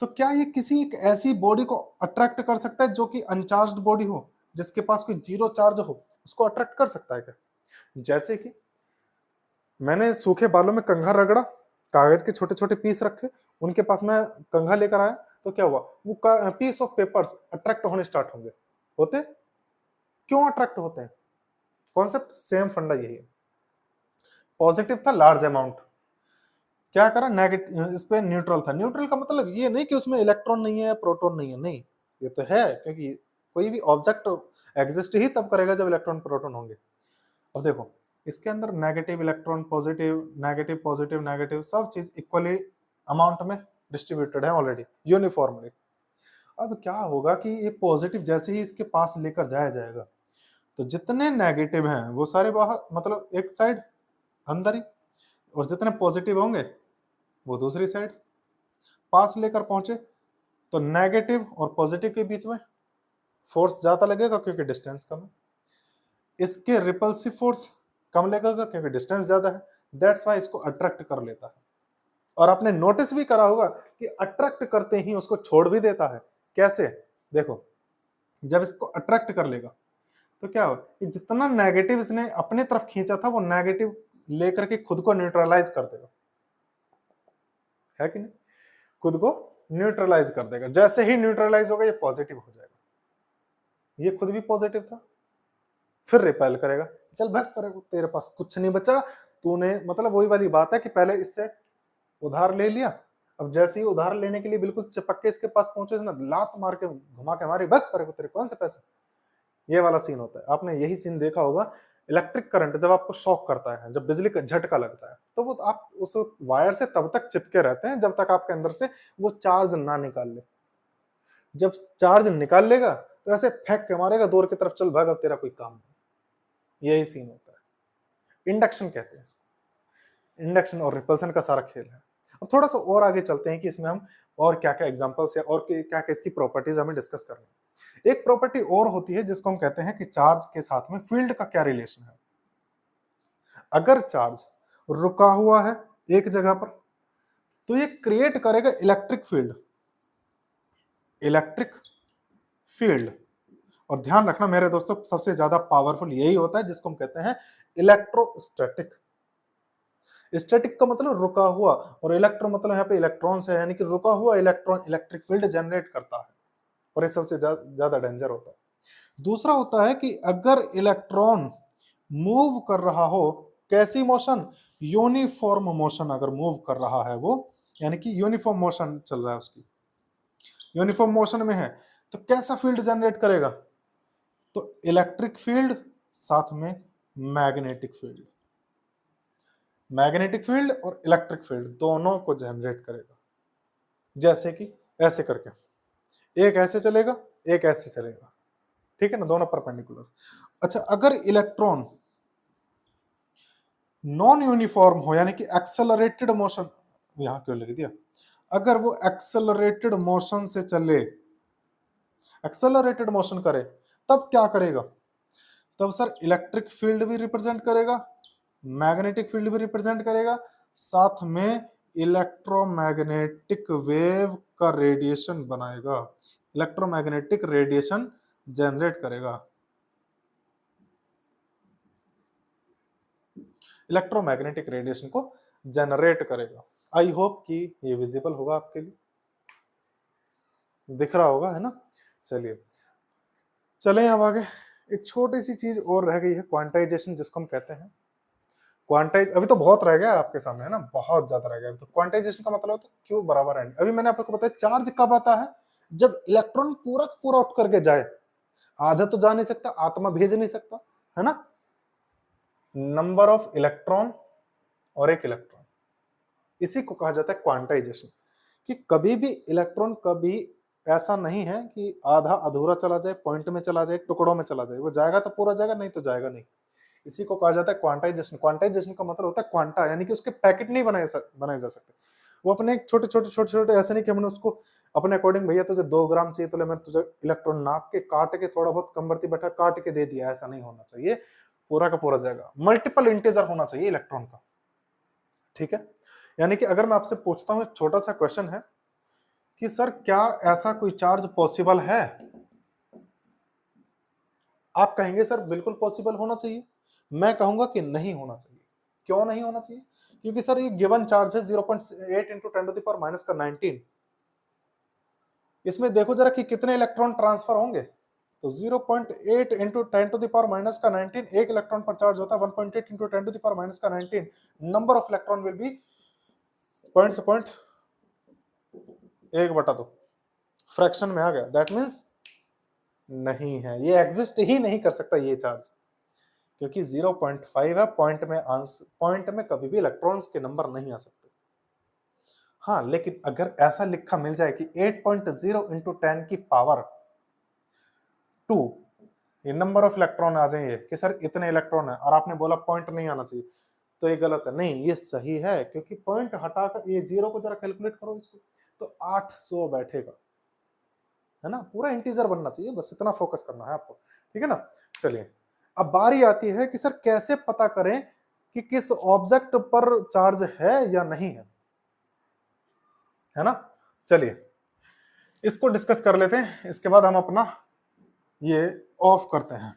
तो क्या ये किसी एक ऐसी बॉडी को अट्रैक्ट कर सकता है जो कि अनचार्ज्ड बॉडी हो, जिसके पास कोई जीरो चार्ज हो, उसको अट्रैक्ट कर सकता है क्या? जैसे कि मैंने सूखे बालों में कंघा रगड़ा, कागज के छोटे छोटे पीस रखे, उनके पास मैं कंघा लेकर आया, तो क्या हुआ, वो पीस ऑफ पेपर्स अट्रैक्ट होने स्टार्ट होंगे। होते? क्यों अट्रैक्ट होते हैं? कॉन्सेप्ट सेम फंडा यही है। पॉजिटिव था लार्ज अमाउंट, क्या करा नेगेटिव, इस पे न्यूट्रल था। न्यूट्रल का मतलब ये नहीं कि उसमें इलेक्ट्रॉन नहीं है प्रोटॉन नहीं है, नहीं, ये तो है, क्योंकि कोई भी ऑब्जेक्ट एग्जिस्ट ही तब करेगा जब इलेक्ट्रॉन प्रोटॉन होंगे। अब देखो इसके अंदर नेगेटिव इलेक्ट्रॉन, पॉजिटिव नेगेटिव सब चीज इक्वली अमाउंट में डिस्ट्रीब्यूटेड है ऑलरेडी यूनिफॉर्मली। अब क्या होगा कि ये पॉजिटिव जैसे ही इसके पास लेकर जाया जाएगा तो जितने नेगेटिव हैं वो सारे बाहर, मतलब एक साइड अंदर ही, और जितने पॉजिटिव होंगे वो दूसरी साइड। पास लेकर पहुंचे तो नेगेटिव और पॉजिटिव के बीच में फोर्स ज्यादा लगेगा क्योंकि डिस्टेंस कम है, इसके रिपल्सिव फोर्स कम लगेगा क्योंकि डिस्टेंस ज्यादा है, दैट्स वाई इसको अट्रैक्ट कर लेता है। और आपने नोटिस भी करा होगा कि अट्रैक्ट करते ही उसको छोड़ भी देता है। कैसे? देखो जब इसको अट्रैक्ट कर लेगा तो क्या हो कि जितना नेगेटिव इसने अपनी तरफ खींचा था वो नेगेटिव लेकर के खुद को न्यूट्रलाइज कर देगा, है कि नहीं? खुद को न्यूट्रलाइज कर देगा। जैसे ही न्यूट्रलाइज होगा ये पॉजिटिव हो जाएगा, ये खुद भी पॉजिटिव था, फिर रिपेल करेगा, चल भाग तेरे पास कुछ नहीं बचा, तूने, मतलब वही वाली बात है कि पहले इससे उधार ले लिया, अब जैसे ही उधार लेने के लिए बिल्कुल चिपक के इसके पास पहुंचे ना, लात मार के घुमा के मारी, भाग तेरे कौन से पैसे, ये वाला सीन होता है। आपने यही सीन देखा होगा इलेक्ट्रिक करंट जब आपको शॉक करता है, जब बिजली का झटका लगता है, तो वो आप उस वायर से तब तक चिपके रहते हैं जब तक आपके अंदर से वो चार्ज ना निकाल ले। जब चार्ज निकाल लेगा तो ऐसे फेंक के मारेगा दूर की तरफ, चल भाग अब तेरा कोई काम नहीं। यही सीन होता है, इंडक्शन कहते हैं इसको। इंडक्शन और रिपल्सन का सारा खेल है। अब थोड़ा सा और आगे चलते हैं कि इसमें हम और क्या क्या एग्जांपल्स है और क्या क्या इसकी प्रॉपर्टीज हमें डिस्कस करनी है। एक प्रॉपर्टी और होती है जिसको हम कहते हैं कि चार्ज के साथ में फील्ड का क्या रिलेशन है। अगर चार्ज रुका हुआ है एक जगह पर तो ये क्रिएट करेगा इलेक्ट्रिक फील्ड, इलेक्ट्रिक फील्ड। और ध्यान रखना मेरे दोस्तों, सबसे ज्यादा पावरफुल यही होता है जिसको हम कहते हैं इलेक्ट्रोस्टैटिक। स्टैटिक का मतलब रुका हुआ, और इलेक्ट्रो मतलब यहाँ पे इलेक्ट्रॉन्स है, यानी कि रुका हुआ इलेक्ट्रॉन इलेक्ट्रिक फील्ड जनरेट करता है, और ये सबसे ज्यादा डेंजर होता है। दूसरा होता है कि अगर इलेक्ट्रॉन मूव कर रहा हो, कैसी मोशन, यूनिफॉर्म मोशन अगर मूव कर रहा है वो, यानी कि यूनिफॉर्म मोशन चल रहा है उसकी, यूनिफॉर्म मोशन में है, तो कैसा फील्ड जनरेट करेगा, तो इलेक्ट्रिक फील्ड साथ में मैग्नेटिक फील्ड। मैग्नेटिक फील्ड और इलेक्ट्रिक फील्ड दोनों को जनरेट करेगा। जैसे कि ऐसे करके, एक ऐसे चलेगा एक ऐसे चलेगा, ठीक है ना, दोनों परपेंडिकुलर। अच्छा अगर इलेक्ट्रॉन नॉन यूनिफॉर्म हो, यानी कि एक्सेलरेटेड मोशन, यहां क्यों लिख दिया, अगर वो एक्सेलरेटेड मोशन से चले, एक्सेलरेटेड मोशन करे, तब क्या करेगा, तब सर इलेक्ट्रिक फील्ड भी रिप्रेजेंट करेगा, मैग्नेटिक फील्ड भी रिप्रेजेंट करेगा, साथ में इलेक्ट्रोमैग्नेटिक वेव का रेडिएशन बनाएगा, इलेक्ट्रोमैग्नेटिक रेडिएशन जनरेट करेगा, इलेक्ट्रोमैग्नेटिक रेडिएशन को जनरेट करेगा। आई होप कि ये विजिबल होगा आपके लिए, दिख रहा होगा, है ना। चलिए चले अब आगे। एक छोटी सी चीज और रह गई है, क्वांटाइजेशन जिसको हम कहते हैं। क्वांटाइज अभी तो बहुत रह गया आपके सामने, है ना, बहुत ज्यादा रह गया अभी तो। क्वांटाइजेशन का मतलब होता है क्यू बराबर एन। अभी मैंने आपको बताया चार्ज कब आता है, जब इलेक्ट्रॉन पूरा पूरा उठ करके जाए, आधा तो जा नहीं सकता, आत्मा भेज नहीं सकता, है ना। नंबर ऑफ इलेक्ट्रॉन और एक इलेक्ट्रॉन, इसी को कहा जाता है क्वांटाइजेशन। कि कभी भी इलेक्ट्रॉन कभी ऐसा नहीं है कि आधा अधूरा चला जाए, पॉइंट में चला जाए, टुकड़ों में चला जाए, वो जाएगा तो पूरा जाएगा, नहीं तो जाएगा नहीं। इसी को कहा जाता है क्वांटाइजेशन। क्वांटाइजेशन का मतलब होता है क्वांटा, यानी कि उसके पैकेट नहीं बनाए जा सकते। वो अपने छोटे छोटे ऐसे नहीं कि हमने उसको अपने अकॉर्डिंग, भैया तुझे 2 ग्राम चाहिए तो ले, मैं तुझे इलेक्ट्रॉन नाप के काट के थोड़ा बहुत कम बैठा काट के दे दिया, ऐसा नहीं होना चाहिए। पूरा का पूरा जाएगा, मल्टीपल इंटीजर होना चाहिए इलेक्ट्रॉन का, ठीक है। यानी कि अगर मैं आपसे पूछता हूं, एक छोटा सा क्वेश्चन है कि सर क्या ऐसा कोई चार्ज पॉसिबल है, आप कहेंगे सर बिल्कुल पॉसिबल होना चाहिए। मैं कहूंगा कि नहीं होना चाहिए। क्यों नहीं होना चाहिए? क्योंकि सर ये गिवन चार्ज है 0.8 इंटू 10⁻⁻⁻⁻⁻⁻⁻⁻⁻⁻⁻⁻⁻⁻⁻⁻⁻⁻⁻⁻⁻⁻⁻⁻⁻⁻⁻⁻⁻⁻⁻⁻⁻⁻⁻⁻⁻⁻⁻⁻⁻⁻⁻⁻⁻⁻⁻⁻⁻⁻⁻⁻⁻⁻⁻⁻⁻⁻⁻⁻⁻⁻⁻⁻⁻⁻⁻⁻⁻⁻⁻⁻⁻⁻⁻⁻⁻⁻⁻⁻⁻⁻⁻⁻⁻ तो 0.8 इंटू 10⁻⁻⁻19 एक इलेक्ट्रॉन पर चार्ज होता है। 1.8 into 10⁻⁻⁻19 number of electron will B point से पॉइंट 1/2 फ्रैक्शन में आ गया। दैट मीन्स नहीं है, ये एग्जिस्ट ही नहीं कर सकता ये चार्ज, क्योंकि 0.5 है। पॉइंट में कभी भी इलेक्ट्रॉन्स के नंबर नहीं आ सकते। हाँ, लेकिन अगर ऐसा लिखा मिल जाए कि 8.0 इंटू 10 की पावर 2 ये नंबर ऑफ इलेक्ट्रॉन आ जाएंगे कि सर इतने इलेक्ट्रॉन है, और आपने बोला पॉइंट नहीं आना चाहिए, तो ये गलत है। नहीं, ये सही है, क्योंकि पॉइंट हटाकर ये जीरो को जरा कैलकुलेट करो इसको, तो 800 बैठेगा, है ना। पूरा इंटीजर बनना चाहिए, बस इतना फोकस करना है आपको, ठीक है ना। चलिए, अब बारी आती है कि सर कैसे पता करें कि किस ऑब्जेक्ट पर चार्ज है या नहीं है ना। चलिए इसको डिस्कस कर लेते हैं, इसके बाद हम अपना ये ऑफ करते हैं।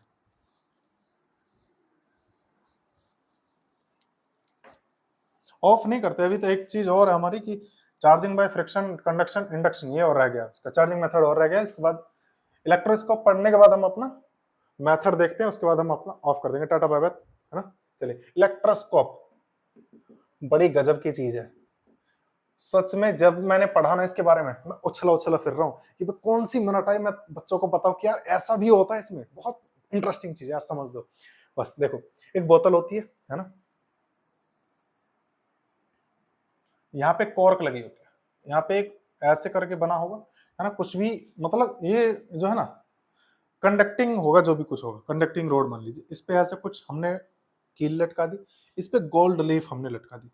ऑफ नहीं करते अभी, तो एक चीज और है हमारी कि charging by friction, conduction, induction, ये और रह गया, इसका चार्जिंग मेथड और रह गया। इसके बाद इलेक्ट्रोस्कोप पढ़ने के बाद हम अपना मेथड देखते हैं, उसके बाद हम अपना ऑफ कर देंगे। टाटा बाय बाय, है ना। चलिए, इलेक्ट्रोस्कोप बड़ी गजब की चीज है सच में। जब मैंने पढ़ा ना इसके बारे में, मैं उछला उछला फिर रहा हूँ कि कौन सी मिनट आई मैं बच्चों को बताऊं कि यार ऐसा भी होता है इसमें। बहुत इंटरेस्टिंग चीज यार, समझ दो। बस देखो, एक बोतल होती है ना, यहाँ पे कॉर्क लगी होती है, यहाँ पे एक ऐसे करके बना होगा, है ना, कुछ भी, मतलब ये जो है ना कंडक्टिंग होगा, जो भी कुछ होगा, कंडक्टिंग रोड मान लीजिए। इस पे ऐसे कुछ हमने कील लटका दी, इस पे गोल्ड लीफ हमने लटका दी।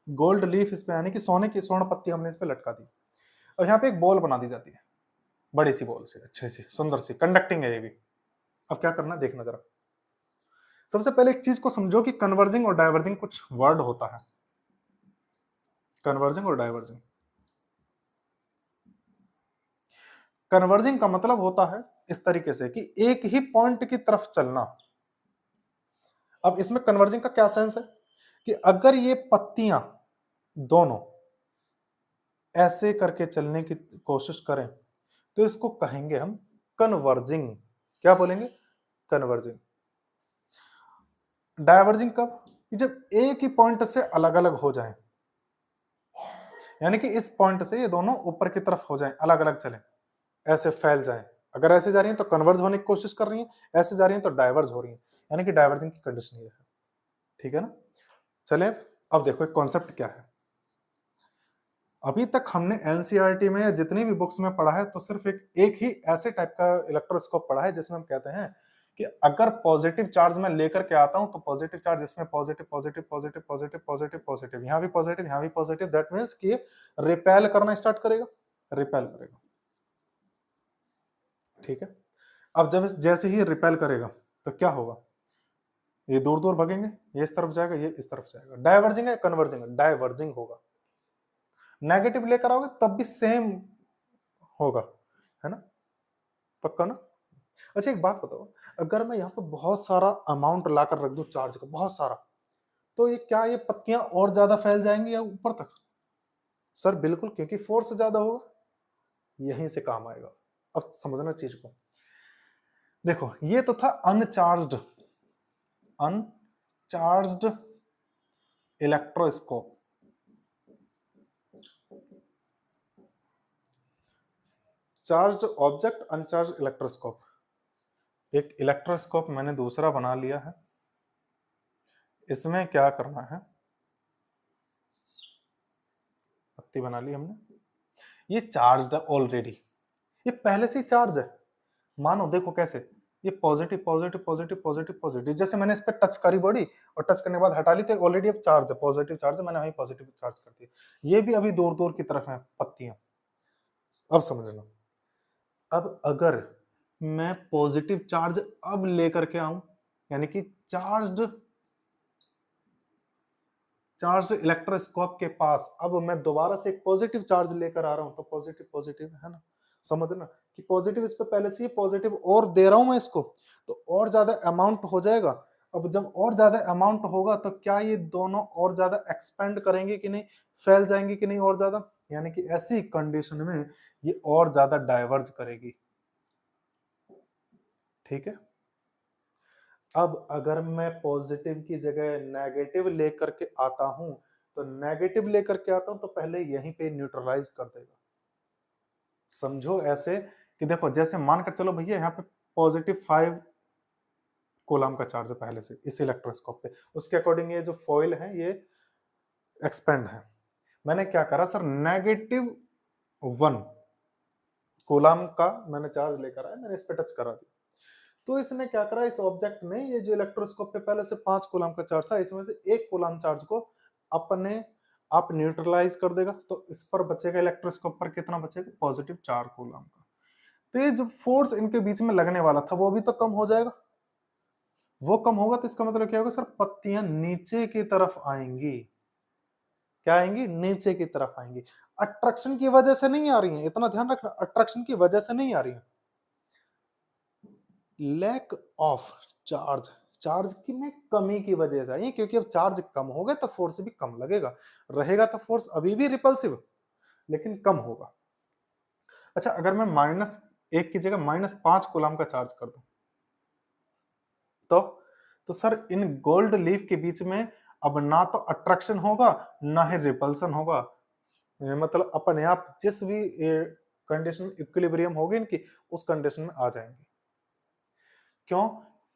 गोल्ड लीफ इस पे, यानी कि सोने की स्वर्ण पत्ती हमने इस पे लटका दी, और यहाँ पे एक बॉल बना दी जाती है, बड़ी सी बॉल से, अच्छे सी सुंदर सी, कंडक्टिंग है ये भी। अब क्या करना है देखना जरा। सबसे पहले एक चीज को समझो कि कन्वर्जिंग और डाइवर्जिंग कुछ वर्ड होता है। कन्वर्जिंग और डाइवर्जिंग, कन्वर्जिंग का मतलब होता है इस तरीके से कि एक ही पॉइंट की तरफ चलना। अब इसमें कन्वर्जिंग का क्या सेंस है कि अगर ये पत्तियां दोनों ऐसे करके चलने की कोशिश करें तो इसको कहेंगे हम कन्वर्जिंग। क्या बोलेंगे? कन्वर्जिंग। डाइवर्जिंग कब? जब एक ही पॉइंट से अलग अलग हो जाएं, यानी कि इस पॉइंट से ये दोनों ऊपर की तरफ हो जाएं, अलग अलग चलें, ऐसे फैल जाएं। अगर ऐसे जा रही हैं तो कन्वर्ज होने की कोशिश कर रही हैं, ऐसे जा रही हैं तो डाइवर्ज हो रही हैं, यानी कि डाइवर्जिंग की कंडीशन ये है, ठीक है ना। चले, अब देखो एक कॉन्सेप्ट क्या है। अभी तक हमने एनसीईआरटी में जितनी भी बुक्स में पढ़ा है तो सिर्फ एक ही ऐसे टाइप का इलेक्ट्रोस्कोप पढ़ा है जिसमें हम कहते हैं कि अगर पॉजिटिव चार्ज मैं लेकर के आता हूं तो पॉजिटिव चार्ज इसमें positive positive positive positive positive positive, यहां भी पॉजिटिव, यहां भी पॉजिटिव। दैट मींस कि रिपेल करना स्टार्ट करेगा, रिपेल करेगा, ठीक है। अब जब जैसे ही रिपेल करेगा तो क्या होगा, ये दूर दूर भगेंगे, ये इस तरफ जाएगा, ये इस तरफ जाएगा। डाइवर्जिंग है, कन्वर्जिंग है? डाइवर्जिंग होगा। नेगेटिव लेकर आओगे तब भी सेम होगा, है ना, पक्का ना। अच्छा एक बात बताओ, अगर मैं यहाँ पे बहुत सारा अमाउंट लाकर रख दूं चार्ज का, बहुत सारा, तो ये क्या ये पत्तियां और ज्यादा फैल जाएंगी या ऊपर तक? सर बिल्कुल, क्योंकि फोर्स ज्यादा होगा, यहीं से काम आएगा। अब समझना चीज को, देखो ये तो था uncharged, uncharged electroscope. Charged object, uncharged electroscope. एक इलेक्ट्रोस्कोप मैंने दूसरा बना लिया है, इसमें क्या करना है, पत्ती बना ली हमने, ये चार्ज्ड है ऑलरेडी, ये पहले से ही चार्ज है। मानो देखो कैसे, ये positive positive positive positive positive, जैसे मैंने इस पे टच करी बॉडी और टच करने के बाद हटा ली तो ऑलरेडी अब चार्ज है, पॉजिटिव चार्ज है, मैंने वही पॉजिटिव चार्ज कर दिया। ये भी अभी दूर दूर की तरफ है पत्तियां। अब समझना, अब अगर मैं पॉजिटिव चार्ज अब लेकर के आऊं, यानी कि चार्ज इलेक्ट्रोस्कोप के पास अब मैं दोबारा से एक पॉजिटिव चार्ज लेकर आ रहा हूं, तो पॉजिटिव पॉजिटिव है ना, समझना कि पॉजिटिव इस पे पहले से ही पॉजिटिव और दे रहा हूं मैं इसको, तो और ज्यादा अमाउंट हो जाएगा। अब जब और ज्यादा अमाउंट होगा तो क्या ये दोनों और ज्यादा एक्सपेंड करेंगे कि नहीं, फैल जाएंगे कि नहीं और ज्यादा? यानी कि ऐसी कंडीशन में ये और ज्यादा डाइवर्ज करेगी। ठीक है, अब अगर मैं पॉजिटिव की जगह नेगेटिव लेकर के आता हूं, तो नेगेटिव लेकर के आता हूं तो पहले यहीं पे न्यूट्रलाइज कर देगा। समझो ऐसे कि देखो, जैसे मानकर चलो भैया यहाँ पे +5 कूलम का चार्ज है पहले से इस इलेक्ट्रोस्कोप पे, उसके अकॉर्डिंग ये जो फॉइल है ये एक्सपेंड है। मैंने क्या करा सर, -1 कूलम का मैंने चार्ज लेकर आया, मैंने इस पे टच करा दिया। तो इसने क्या करा, इस ऑब्जेक्ट ने, ये जो इलेक्ट्रोस्कोप पे पहले से 5 कूलम का चार्ज था, इसमें से 1 कूलम चार्ज को अपने आप न्यूट्रलाइज कर देगा। तो इस पर बचेगा, इलेक्ट्रोस्कोप पर कितना बचेगा, +4 कूलम का। तो ये जो फोर्स इनके बीच में लगने वाला था वो भी तो कम हो जाएगा। वो कम होगा तो इसका मतलब क्या होगा सर, पत्तियां नीचे की तरफ आएंगी। क्या आएंगी, नीचे की तरफ आएंगी। अट्रैक्शन की वजह से नहीं आ रही है, इतना ध्यान रखना, अट्रैक्शन की वजह से नहीं आ रही है। लैक ऑफ चार्ज, चार्ज की में कमी की वजह से आई, क्योंकि अब चार्ज कम होगा तो फोर्स भी कम लगेगा। रहेगा तो फोर्स अभी भी रिपल्सिव, लेकिन कम होगा। अच्छा, अगर मैं -1 की जगह -5 कूलम का चार्ज कर दूं, तो सर इन गोल्ड लीफ के बीच में अब ना तो अट्रैक्शन होगा ना ही रिपल्सन होगा। मतलब अपने आप जिस भी कंडीशन इक्विलिब्रियम होगी इनकी, उस कंडीशन में आ जाएंगे। क्यों,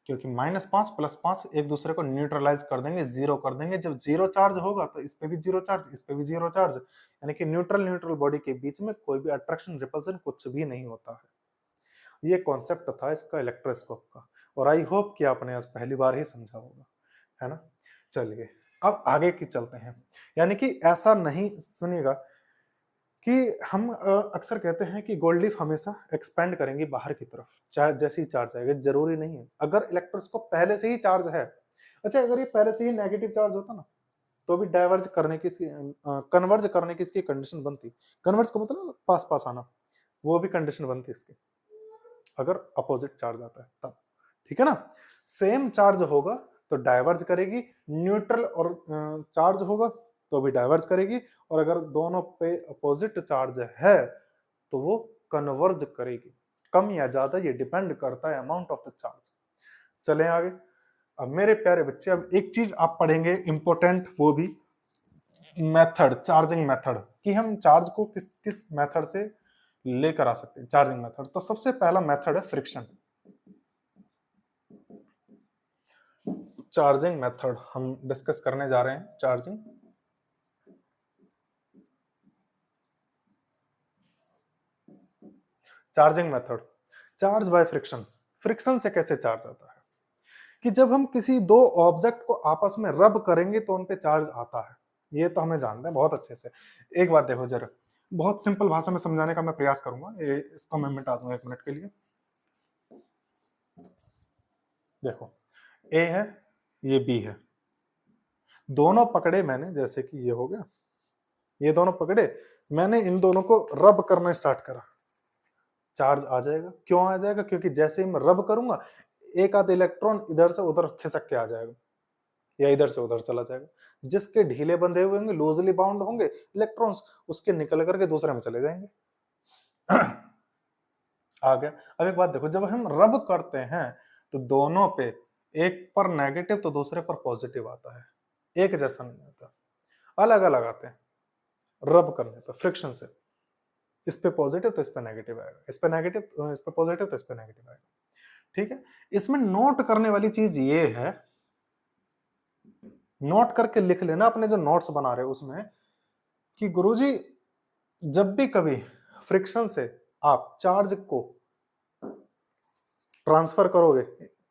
क्योंकि -5 + 5 एक दूसरे को न्यूट्रलाइज कर देंगे, जीरो कर देंगे। जब जीरो चार्ज होगा तो इस पे भी जीरो चार्ज, इस पे भी जीरो चार्ज, यानी कि न्यूट्रल न्यूट्रल बॉडी के बीच में कोई भी अट्रैक्शन रिपल्सन कुछ भी नहीं होता है। ये कॉन्सेप्ट था इसका इलेक्ट्रोस्कोप का, और आई होप कि आपने आज पहली बार ही समझा होगा, है ना। चलिए अब आगे की चलते हैं। यानी कि ऐसा नहीं, सुनिएगा कि हम अक्सर कहते हैं कि गोल्ड लीफ हमेशा एक्सपेंड करेंगी बाहर की तरफ, चाहे जैसे ही चार्ज आएगा। जरूरी नहीं है, अगर इलेक्ट्रोस्कोप पहले से ही चार्ज है। अच्छा, अगर ये पहले से ही नेगेटिव चार्ज होता ना, तो भी डाइवर्ज करने की, कन्वर्ज करने की इसकी कंडीशन बनती। कन्वर्ज का मतलब पास पास आना, वो भी कंडीशन बनती इसकी, अगर अपोजिट चार्ज आता है तब। ठीक है ना, सेम चार्ज होगा तो डाइवर्ज करेगी, न्यूट्रल और चार्ज होगा तो भी डाइवर्ज करेगी, और अगर दोनों पे अपोजिट चार्ज है तो वो कन्वर्ज करेगी। कम या ज्यादा ये डिपेंड करता है अमाउंट ऑफ द चार्ज। चलें आगे। अब मेरे प्यारे बच्चे, अब एक चीज आप पढ़ेंगे इंपॉर्टेंट, वो भी मेथड, चार्जिंग मेथड, कि हम चार्ज को किस किस मेथड से लेकर आ सकते हैं, चार्जिंग मेथड। तो सबसे पहला मेथड है फ्रिक्शन। चार्जिंग मेथड हम डिस्कस करने जा रहे हैं, charging. Charging method, charge by friction. Friction से कैसे चार्ज आता है, कि जब हम किसी दो ऑब्जेक्ट को आपस में रब करेंगे तो उन पे चार्ज आता है। ये तो हमें जानते हैं बहुत अच्छे से। एक बात देखो जरा, बहुत सिंपल भाषा में समझाने का मैं प्रयास करूंगा, इसको मैं मिटा दूंगा 1 मिनट के लिए। देखो, ए है, ये बी है, दोनों पकड़े मैंने, जैसे कि ये हो गया, ये दोनों पकड़े, मैंने इन दोनों को रब करना स्टार्ट करा, चार्ज आ जाएगा। क्यों आ जाएगा, क्योंकि जैसे ही मैं रब करूंगा एक आध इलेक्ट्रॉन इधर से उधर खिसक के आ जाएगा, या इधर से उधर चला जाएगा। जिसके ढीले बंधे हुए होंगे, लूजली बाउंड होंगे इलेक्ट्रॉन्स, उसके निकल करके दूसरे में चले जाएंगे। आ गया। अब एक बात देखो, जब हम रब करते हैं तो दोनों पे, एक पर नेगेटिव तो दूसरे पर पॉजिटिव आता है, एक जैसा नहीं आता, अलग अलग आते हैं। रब करने पर फ्रिक्शन से, इस पे पॉजिटिव तो इस पे नेगेटिव आएगा, इस पे नेगेटिव, इस पे पॉजिटिव तो इस पे नेगेटिव आएगा। ठीक है, इसमें नोट करने वाली चीज ये है, नोट करके लिख लेना अपने जो नोट्स बना रहे हो उसमें, कि गुरुजी जब भी कभी फ्रिक्शन से आप चार्ज को ट्रांसफर करोगे,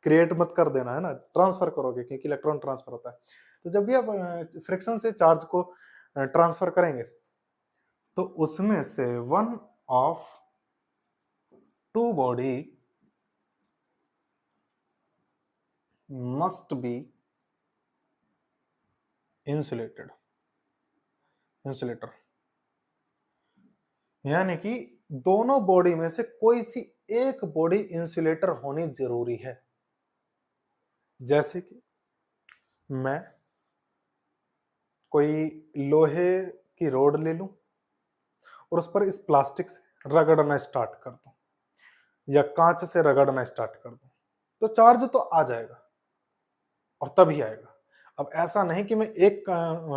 क्रिएट मत कर देना, है ना, ट्रांसफर करोगे, क्योंकि इलेक्ट्रॉन ट्रांसफर होता है। तो जब भी आप फ्रिक्शन से चार्ज को ट्रांसफर करेंगे तो उसमें से one of two body must be insulated, insulator, यानी कि दोनों बॉडी में से कोई सी एक बॉडी इंसुलेटर होनी जरूरी है। जैसे कि मैं कोई लोहे की रोड ले लूं, और उस पर इस प्लास्टिक से रगड़ना स्टार्ट कर दूं या कांच से रगड़ना स्टार्ट कर दूं, तो चार्ज तो आ जाएगा और तभी आएगा। अब ऐसा नहीं कि मैं एक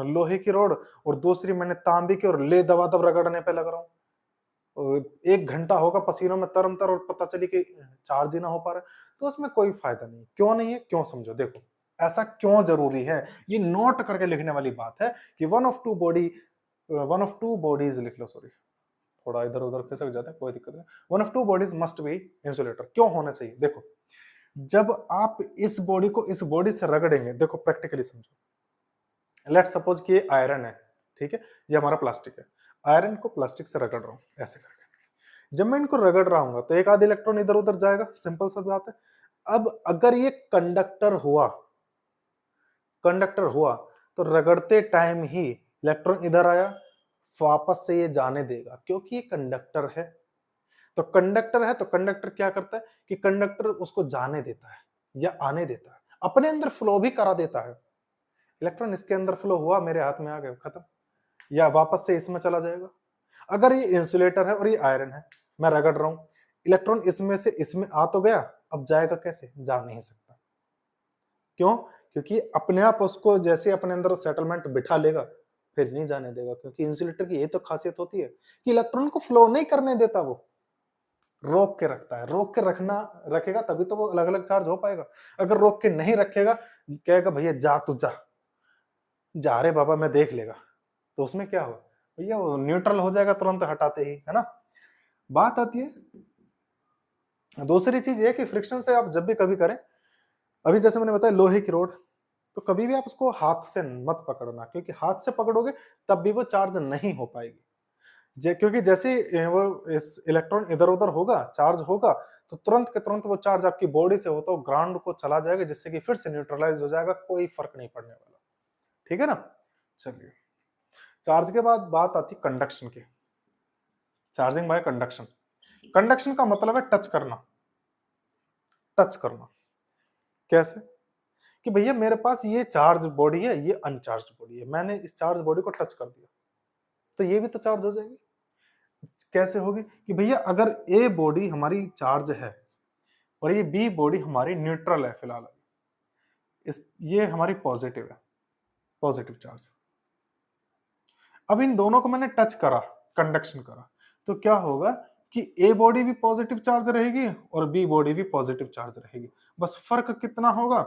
लोहे की रॉड और दूसरी मैंने तांबे की और ले दबा-दब रगड़ने पे लग रहा हूँ। 1 घंटा होगा पसीनों में तरम-तर और पता चली कि चार्ज ही ना हो पा रहा है, तो उसमें कोई फायदा नहीं। क्यों नहीं है? क्यों समझो देखो, ऐसा क्यों ज़रूरी है? ये नोट करके लिखने वाली बात है कि वन ऑफ टू बॉडीज़ लिख लो, सॉरी, थोड़ा इधर-उधर खिसक जाता है, कोई दिक्कत नहीं। One of to bodies must be insulator. क्यों होना चाहिए? देखो, जब आप इस बॉडी को इस बॉडी से रगड़ेंगे, देखो प्रैक्टिकली समझो। लेट्स सपोज कि ये आयरन है, ठीक है? ये हमारा प्लास्टिक है। आयरन को प्लास्टिक से रगड़ रहा हूँ, ऐसे करके। जब मैं इनको रगड़ रहा हूँ तो एक आध इलेक्ट्रॉन इधर-उधर जाएगा, सिंपल सी बात है। अब अगर ये कंडक्टर हुआ, तो रगड़ते टाइम ही इलेक्ट्रॉन इधर आया, वापस से ये जाने देगा क्योंकि ये कंडक्टर है। तो कंडक्टर क्या करता है कि कंडक्टर उसको जाने देता है या आने देता है, अपने अंदर फ्लो भी करा देता है। इलेक्ट्रॉन इसके अंदर फ्लो हुआ, मेरे हाथ में आ गए, खत्म, या वापस से इसमें चला जाएगा। अगर ये इंसुलेटर है और ये आयरन है, मैं रगड़ रहा हूं, इलेक्ट्रॉन इसमें से इसमें आ तो गया, अब जाएगा कैसे? जा नहीं सकता। क्यों? क्योंकि अपने आप उसको जैसे अपने अंदर सेटलमेंट बिठा लेगा, फिर नहीं जाने देगा, क्योंकि इंसुलेटर की ये तो खासियत होती है कि इलेक्ट्रॉन को फ्लो नहीं करने देता, वो रोक के रखता है। रोक के रखेगा तभी तो वो अलग अलग चार्ज हो पाएगा। अगर रोक के नहीं रखेगा, कहेगा भैया जा तू जा, जा रे बाबा मैं देख लेगा, तो उसमें क्या होगा भैया? वो न्यूट्रल हो जाएगा तुरंत हटाते ही, है ना। बात आती है दूसरी चीज ये कि फ्रिक्शन से आप जब भी कभी करें, अभी जैसे मैंने बताया लोहे की रोड, तो कभी भी आप उसको हाथ से मत पकड़ना, क्योंकि हाथ से पकड़ोगे तब भी वो चार्ज नहीं हो पाएगी। क्योंकि जैसे ही वो इस इलेक्ट्रॉन इधर उधर होगा, चार्ज होगा, तो तुरंत के तुरंत वो चार्ज आपकी बॉडी से होता है ग्राउंड को चला जाएगा, जिससे कि फिर से न्यूट्रलाइज हो जाएगा, कोई फर्क नहीं पड़ने वाला। ठीक है ना। चलिए, चार्ज के बाद बात आती कंडक्शन की। Charging by conduction. कंडक्शन का मतलब है टच करना। टच करना कैसे? कि भैया मेरे पास ये चार्ज बॉडी है, ये अनचार्ज बॉडी है, मैंने इस चार्ज बॉडी को टच कर दिया, तो ये भी तो चार्ज हो जाएगी। कैसे होगी? कि भैया अगर ए बॉडी हमारी चार्ज है और ये बी बॉडी हमारी न्यूट्रल है, फिलहाल ये हमारी पॉजिटिव है, पॉजिटिव चार्ज। अब इन दोनों को मैंने टच करा, कंडक्शन करा, तो क्या होगा कि ए बॉडी भी पॉजिटिव चार्ज रहेगी और बी बॉडी भी पॉजिटिव चार्ज रहेगी। बस फर्क कितना होगा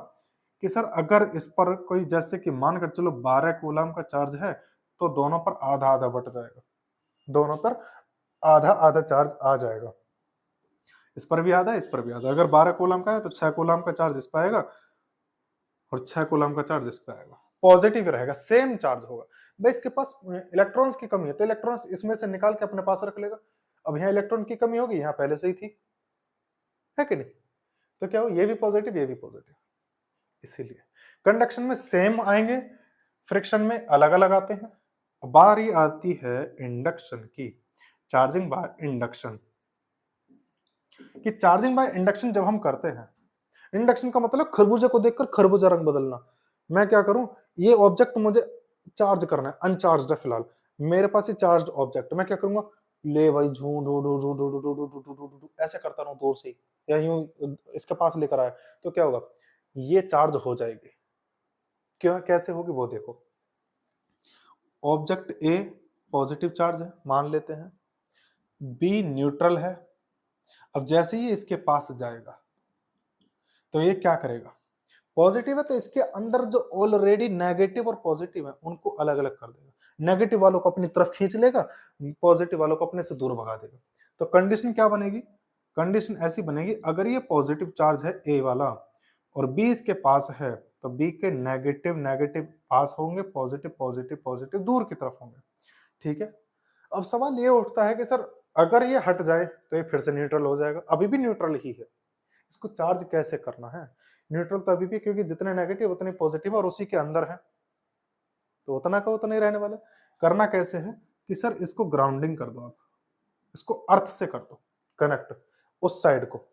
कि सर अगर इस पर कोई, जैसे कि मान कर चलो 12 कूलम का चार्ज है, तो दोनों पर आधा आधा बट जाएगा, दोनों पर आधा आधा चार्ज आ जाएगा। इस पर भी आधा, इस पर भी आधा। अगर 12 कूलम का है तो 6 कूलम का चार्ज इस पर आएगा और 6 कूलम का चार्ज इस पे आएगा, पॉजिटिव रहेगा, सेम चार्ज होगा। भाई इसके पास इलेक्ट्रॉन्स की कमी है, तो इलेक्ट्रॉन्स इसमें से निकाल के अपने पास रख लेगा। अब यहाँ इलेक्ट्रॉन की कमी होगी, यहाँ पहले से ही थी, है कि नहीं? तो क्या हो, ये भी पॉजिटिव, ये भी पॉजिटिव। इसीलिए कंडक्शन में सेम आएंगे, फ्रिक्शन में अलग अलग आते हैं। बारी आती है इंडक्शन की, चार्जिंग बाय इंडक्शन। कि चार्जिंग बाय इंडक्शन जब हम करते हैं, इंडक्शन का मतलब खरबूजे को देखकर खरबूजा रंग बदलना। मैं क्या करूं, ये ऑब्जेक्ट मुझे चार्ज करना है, अनचार्ज है फिलहाल, मेरे पास ये चार्ज ऑब्जेक्ट, मैं क्या करूंगा, ले भाई झू ढू ढू ढू ढू ढू ढू ढू ढू ढू ढू ऐसे करता रहूं दूर से ही, या यूं इसके पास लेकर आया, तो क्या होगा, ये चार्ज हो जाएगी। क्यों, कैसे होगी वो देखो। ऑब्जेक्ट ए पॉजिटिव चार्ज है मान लेते हैं, बी न्यूट्रल है। अब जैसे ही इसके पास जाएगा तो ये क्या करेगा, पॉजिटिव है तो इसके अंदर जो ऑलरेडी नेगेटिव और पॉजिटिव है उनको अलग अलग कर देगा, नेगेटिव वालों को अपनी तरफ खींच लेगा, पॉजिटिव वालों को अपने से दूर भगा देगा। तो कंडीशन क्या बनेगी, कंडीशन ऐसी बनेगी, अगर ये पॉजिटिव चार्ज है ए वाला और बी इसके पास है, तो बी के नेगेटिव नेगेटिव पास होंगे, पॉजिटिव पॉजिटिव पॉजिटिव दूर की तरफ होंगे। ठीक है। अब सवाल ये उठता है कि सर अगर ये हट जाए तो ये फिर से न्यूट्रल हो जाएगा, अभी भी न्यूट्रल ही है, इसको चार्ज कैसे करना है? न्यूट्रल तो अभी भी, क्योंकि जितने नेगेटिव उतने पॉजिटिव और उसी के अंदर है, तो उतना का उतना ही रहने वाला। करना कैसे है कि सर इसको ग्राउंडिंग कर दो, आप इसको अर्थ से कर दो कनेक्ट, उस साइड को।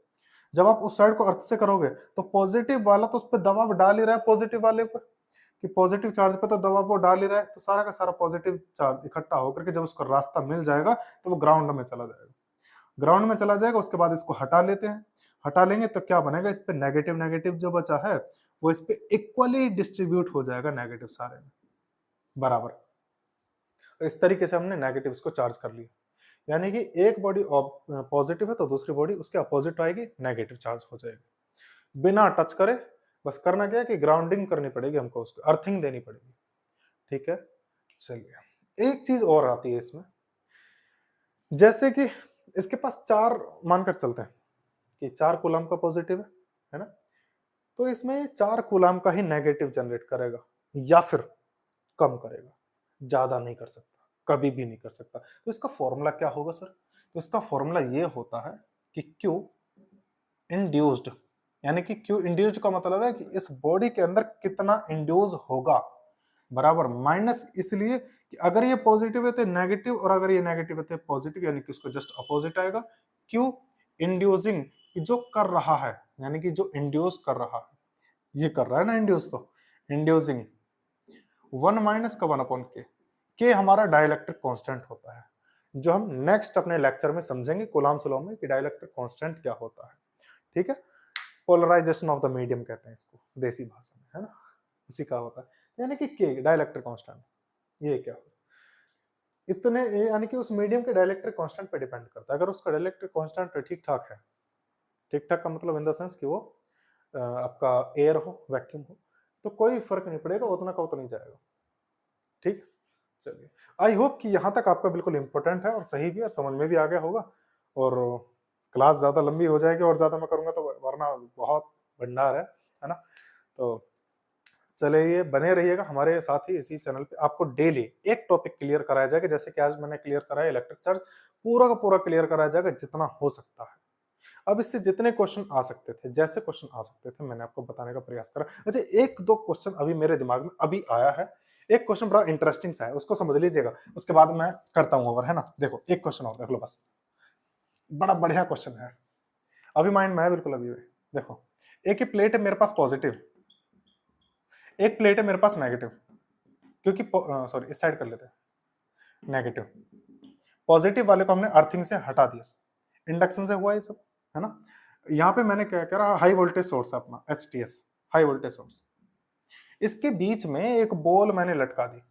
जब आप उस साइड को अर्थ से करोगे तो पॉजिटिव वाला तो उस पर दबाव डाल ही रहा है पॉजिटिव वाले पर, कि पॉजिटिव चार्ज पे तो दबाव वो डाल ही रहा है, तो सारा का सारा पॉजिटिव चार्ज इकट्ठा होकर के जब उसको रास्ता मिल जाएगा तो वो ग्राउंड में चला जाएगा। ग्राउंड में चला जाएगा, उसके बाद इसको हटा लेते हैं। हटा लेंगे तो क्या बनेगा, इस पे नेगेटिव नेगेटिव जो बचा है वो इस पे इक्वली डिस्ट्रीब्यूट हो जाएगा, नेगेटिव सारे में बराबर। इस तरीके से हमने नेगेटिव्स को चार्ज कर लिया, यानी कि एक बॉडी पॉजिटिव है तो दूसरी बॉडी उसके अपोजिट आएगी, नेगेटिव चार्ज हो जाएगी। बिना टच करे, बस करना क्या है कि ग्राउंडिंग करनी पड़ेगी हमको, उसको अर्थिंग देनी पड़ेगी। ठीक है, चलिए एक चीज और आती है इसमें, जैसे कि इसके पास 4 मानकर चलते हैं कि 4 कूलम का पॉजिटिव है ना, तो इसमें 4 कूलम का ही नेगेटिव जनरेट करेगा या फिर कम करेगा, ज्यादा नहीं कर सकता, कभी भी नहीं कर सकता। तो इसका फॉर्मूला क्या होगा सर? तो इसका फॉर्मूला ये होता है कि Q इंड्यूस्ड, यानी कि Q इंड्यूस्ड का मतलब है कि इस बॉडी के अंदर कितना इंड्यूस होगा, बराबर माइनस, इसलिए कि अगर ये पॉजिटिव है तो नेगेटिव, और अगर ये नेगेटिव है तो पॉजिटिव, यानी कि उसको जस्ट अपोजिट आएगा। Q इंड्यूसिंग, जो कर रहा है, यानी कि जो इंड्यूस कर रहा है, ये कर रहा है ना इंड्यूस, तो इंड्यूसिंग 1 माइनस का 1 अपॉन के हमारा डाइलेक्ट्रिक कांस्टेंट होता है, जो हम नेक्स्ट अपने लेक्चर में समझेंगे कूलम्ब्स लॉ में कि डाइलेक्ट्रिक कांस्टेंट क्या होता है। ठीक है, पोलराइजेशन ऑफ द मीडियम कहते हैं इसको देसी भाषा में, है ना, उसी का होता है, यानी कि के डाइलेक्ट्रिक कांस्टेंट, ये क्या होता है इतने, यानी कि उस मीडियम के डाइलेक्ट्रिक कांस्टेंट पे डिपेंड करता है। अगर उसका डाइलेक्ट्रिक कांस्टेंट ठीक ठाक है, ठीक ठाक का मतलब इन द सेंस कि वो आपका एयर हो, वैक्यूम हो, तो कोई फर्क नहीं पड़ेगा, उतना का उतना ही जाएगा। ठीक, चलिए आई होप कि यहाँ तक आपका बिल्कुल इंपॉर्टेंट है और सही भी और समझ में भी आ गया होगा। और क्लास ज्यादा लंबी हो जाएगी और ज्यादा मैं करूंगा तो वरना बहुत भंडार है ना। तो चलिए बने रहिएगा हमारे साथ ही इसी चैनल पे, आपको डेली एक टॉपिक क्लियर कराया जाएगा, जैसे कि आज मैंने क्लियर कराया इलेक्ट्रिक चार्ज, पूरा का पूरा क्लियर कराया जाएगा जितना हो सकता है। अब इससे जितने क्वेश्चन आ सकते थे, जैसे क्वेश्चन आ सकते थे, मैंने आपको बताने का प्रयास करा। अच्छा, एक दो क्वेश्चन अभी मेरे दिमाग में अभी आया है, एक क्वेश्चन बड़ा इंटरेस्टिंग सा है, उसको समझ लीजिएगा, उसके बाद मैं करता हूं ओवर, है ना। देखो एक क्वेश्चन और देख लो, बस बड़ा बढ़िया क्वेश्चन है, अभी माइंड में है बिल्कुल अभी। देखो एक ही प्लेट है मेरे पास पॉजिटिव, एक प्लेट है मेरे पास नेगेटिव, क्योंकि सॉरी इस साइड कर लेते हैं नेगेटिव, पॉजिटिव वाले को हमने अर्थिंग से हटा दिया, इंडक्शन से हुआ ये सब, है ना। यहाँ पे मैंने क्या करा, हाई वोल्टेज सोर्स है अपना HTS, हाई वोल्टेज सोर्स, इसके बीच में एक बॉल मैंने लटका दी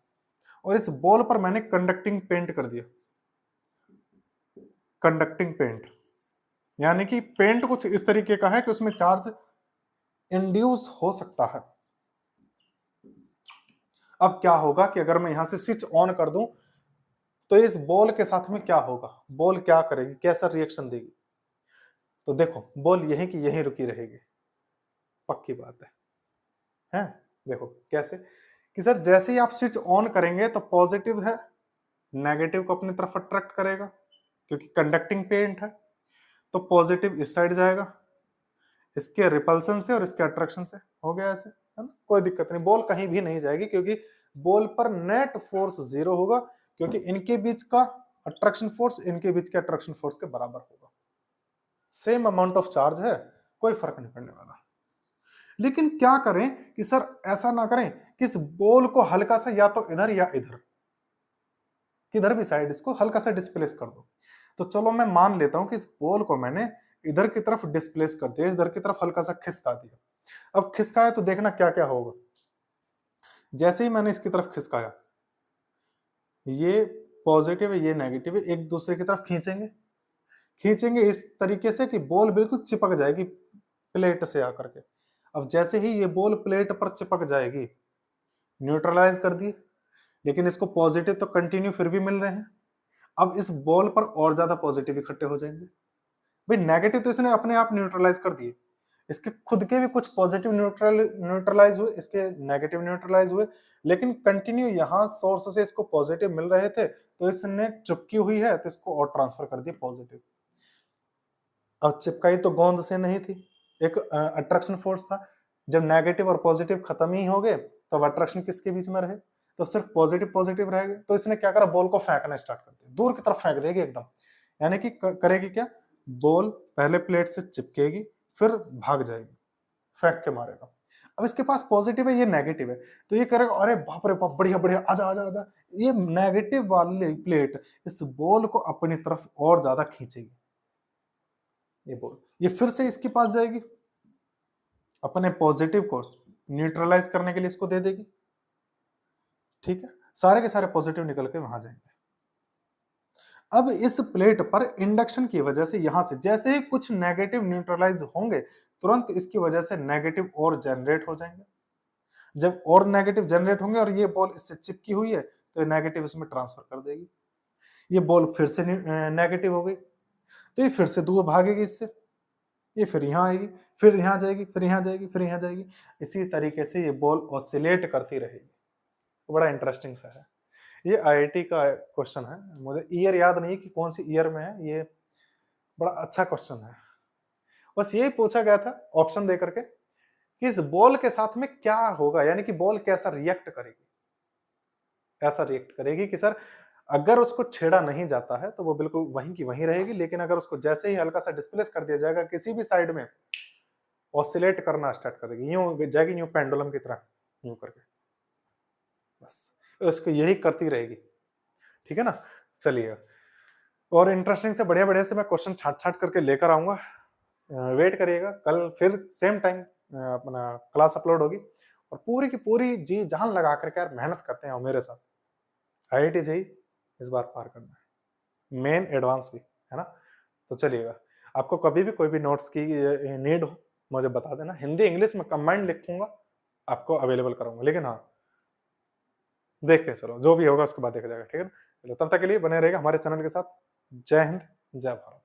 और इस बॉल पर मैंने कंडक्टिंग पेंट कर दिया, कंडक्टिंग पेंट, यानी कि पेंट कुछ इस तरीके का है कि उसमें चार्ज इंड्यूस हो सकता है। अब क्या होगा कि अगर मैं यहां से स्विच ऑन कर दूं तो इस बॉल के साथ में क्या होगा, बॉल क्या करेगी, कैसा रिएक्शन देगी? तो देखो बॉल यहीं की यहीं रुकी रहेगी, पक्की बात है। देखो कैसे कि सर जैसे ही आप स्विच ऑन करेंगे तो पॉजिटिव है नेगेटिव को अपनी तरफ अट्रैक्ट करेगा, क्योंकि कंडक्टिंग पेंट है, तो पॉजिटिव इस साइड जाएगा, इसके रिपल्सन से और इसके अट्रैक्शन से, हो गया ऐसे, है ना, कोई दिक्कत नहीं, बॉल कहीं भी नहीं जाएगी, क्योंकि बॉल पर नेट फोर्स 0 होगा, क्योंकि इनके बीच का अट्रैक्शन फोर्स इनके बीच के अट्रैक्शन फोर्स के बराबर होगा, सेम अमाउंट ऑफ चार्ज है, कोई फर्क नहीं पड़ने वाला। लेकिन क्या करें कि सर ऐसा ना करें कि इस बॉल को हल्का सा या तो इधर या इधर, किधर भी साइड इसको हल्का सा डिस्प्लेस कर दो। तो चलो मैं मान लेता हूं कि इस बॉल को मैंने इधर की तरफ डिस्प्लेस कर दिया, इधर की तरफ हल्का सा खिसका दिया। अब खिसकाया तो देखना क्या क्या होगा, जैसे ही मैंने इसकी तरफ खिसकाया, ये पॉजिटिव है ये नेगेटिव है, एक दूसरे की तरफ खींचेंगे, खींचेंगे इस तरीके से कि बॉल बिल्कुल चिपक जाएगी प्लेट से आकर के। अब जैसे ही ये बॉल प्लेट पर चिपक जाएगी, न्यूट्रलाइज कर दिए, लेकिन इसको पॉजिटिव तो कंटिन्यू फिर भी मिल रहे हैं, अब इस बॉल पर और ज्यादा पॉजिटिव इकट्ठे हो जाएंगे। भाई नेगेटिव तो इसने अपने आप न्यूट्रलाइज कर दिए, इसके खुद के भी कुछ पॉजिटिव न्यूट्रलाइज हुए, इसके नेगेटिव न्यूट्रलाइज हुए, लेकिन कंटिन्यू यहां सोर्स से इसको पॉजिटिव मिल रहे थे, तो इसने चिपकी हुई है तो इसको और ट्रांसफर कर दिया पॉजिटिव। अब चिपकाई तो गोंद से नहीं थी, एक अट्रैक्शन फोर्स था, जब नेगेटिव और पॉजिटिव खत्म ही हो गए तब अट्रैक्शन किसके बीच में रहे, तो सिर्फ पॉजिटिव पॉजिटिव रह गए। तो इसने क्या करा, बॉल को फेंकना स्टार्ट कर दिया, दूर की तरफ फेंक देगी एकदम, यानी कि करेगी क्या, बॉल पहले प्लेट से चिपकेगी फिर भाग जाएगी, फेंक के मारेगा। अब इसके पास पॉजिटिव है, ये नेगेटिव है, तो ये करेगा अरे बाप रे बाप, बढ़िया बढ़िया, आजा आजा आजा। ये नेगेटिव वाली प्लेट इस बॉल को अपनी तरफ और ज्यादा खींचेगी। ये बॉल ये फिर से इसके पास जाएगी, अपने पॉजिटिव को न्यूट्रलाइज करने के लिए इसको दे देगी। ठीक है, सारे के सारे पॉजिटिव निकल के वहां जाएंगे। अब इस प्लेट पर इंडक्शन की वजह से यहां से जैसे ही कुछ नेगेटिव न्यूट्रलाइज होंगे, तुरंत इसकी वजह से नेगेटिव और जनरेट हो जाएंगे। जब और नेगेटिव जनरेट होंगे और ये बॉल इससे चिपकी हुई है, तो ये नेगेटिव इसमें ट्रांसफर कर देगी। ये बॉल फिर से नेगेटिव हो गई, तो ये फिर से दूर भागेगी इससे, ये फिर यहाँ आएगी, फिर यहाँ जाएगी, फिर यहाँ जाएगी, फिर यहाँ जाएगी। इसी तरीके से ये बॉल ऑसिलेट करती रहेगी। बड़ा इंटरेस्टिंग सा है। ये आईआईटी का क्वेश्चन है, मुझे ईयर याद नहीं कि कौन सी ईयर में है। ये बड़ा अच्छा क्वेश्चन है। बस यही पूछा गया था ऑप्शन दे करके कि इस बॉल के साथ में क्या होगा, यानी कि बॉल कैसा रिएक्ट करेगी। ऐसा रिएक्ट करेगी कि सर अगर उसको छेड़ा नहीं जाता है तो वो बिल्कुल वहीं की वहीं रहेगी, लेकिन अगर उसको जैसे ही हल्का सा डिस्प्लेस कर दिया जाएगा किसी भी साइड में, ऑसिलेट करना स्टार्ट करेगी, यूं जाएगी, यूं पेंडुलम की तरह, यूं करके। बस उसको यही करती रहेगी। ठीक है ना। चलिए, और इंटरेस्टिंग से बढ़िया बढ़िया से मैं क्वेश्चन छाट छाट करके लेकर आऊंगा। वेट करिएगा, कल फिर सेम टाइम अपना क्लास अपलोड होगी, और पूरी की पूरी जी जान लगा करके यार मेहनत करते हैं और मेरे साथ। आईआईटी जेईई इस बार पार करना है, मेन एडवांस भी, है ना। तो चलिएगा, आपको कभी भी कोई भी नोट्स की नीड हो मुझे बता देना। हिंदी इंग्लिश में कंबाइंड लिखूंगा, आपको अवेलेबल कराऊंगा। लेकिन हाँ, देखते हैं, चलो जो भी होगा उसके बाद देखा जाएगा। ठीक है ना। चलो, तब तक के लिए बने रहेगा हमारे चैनल के साथ। जय हिंद, जय भारत।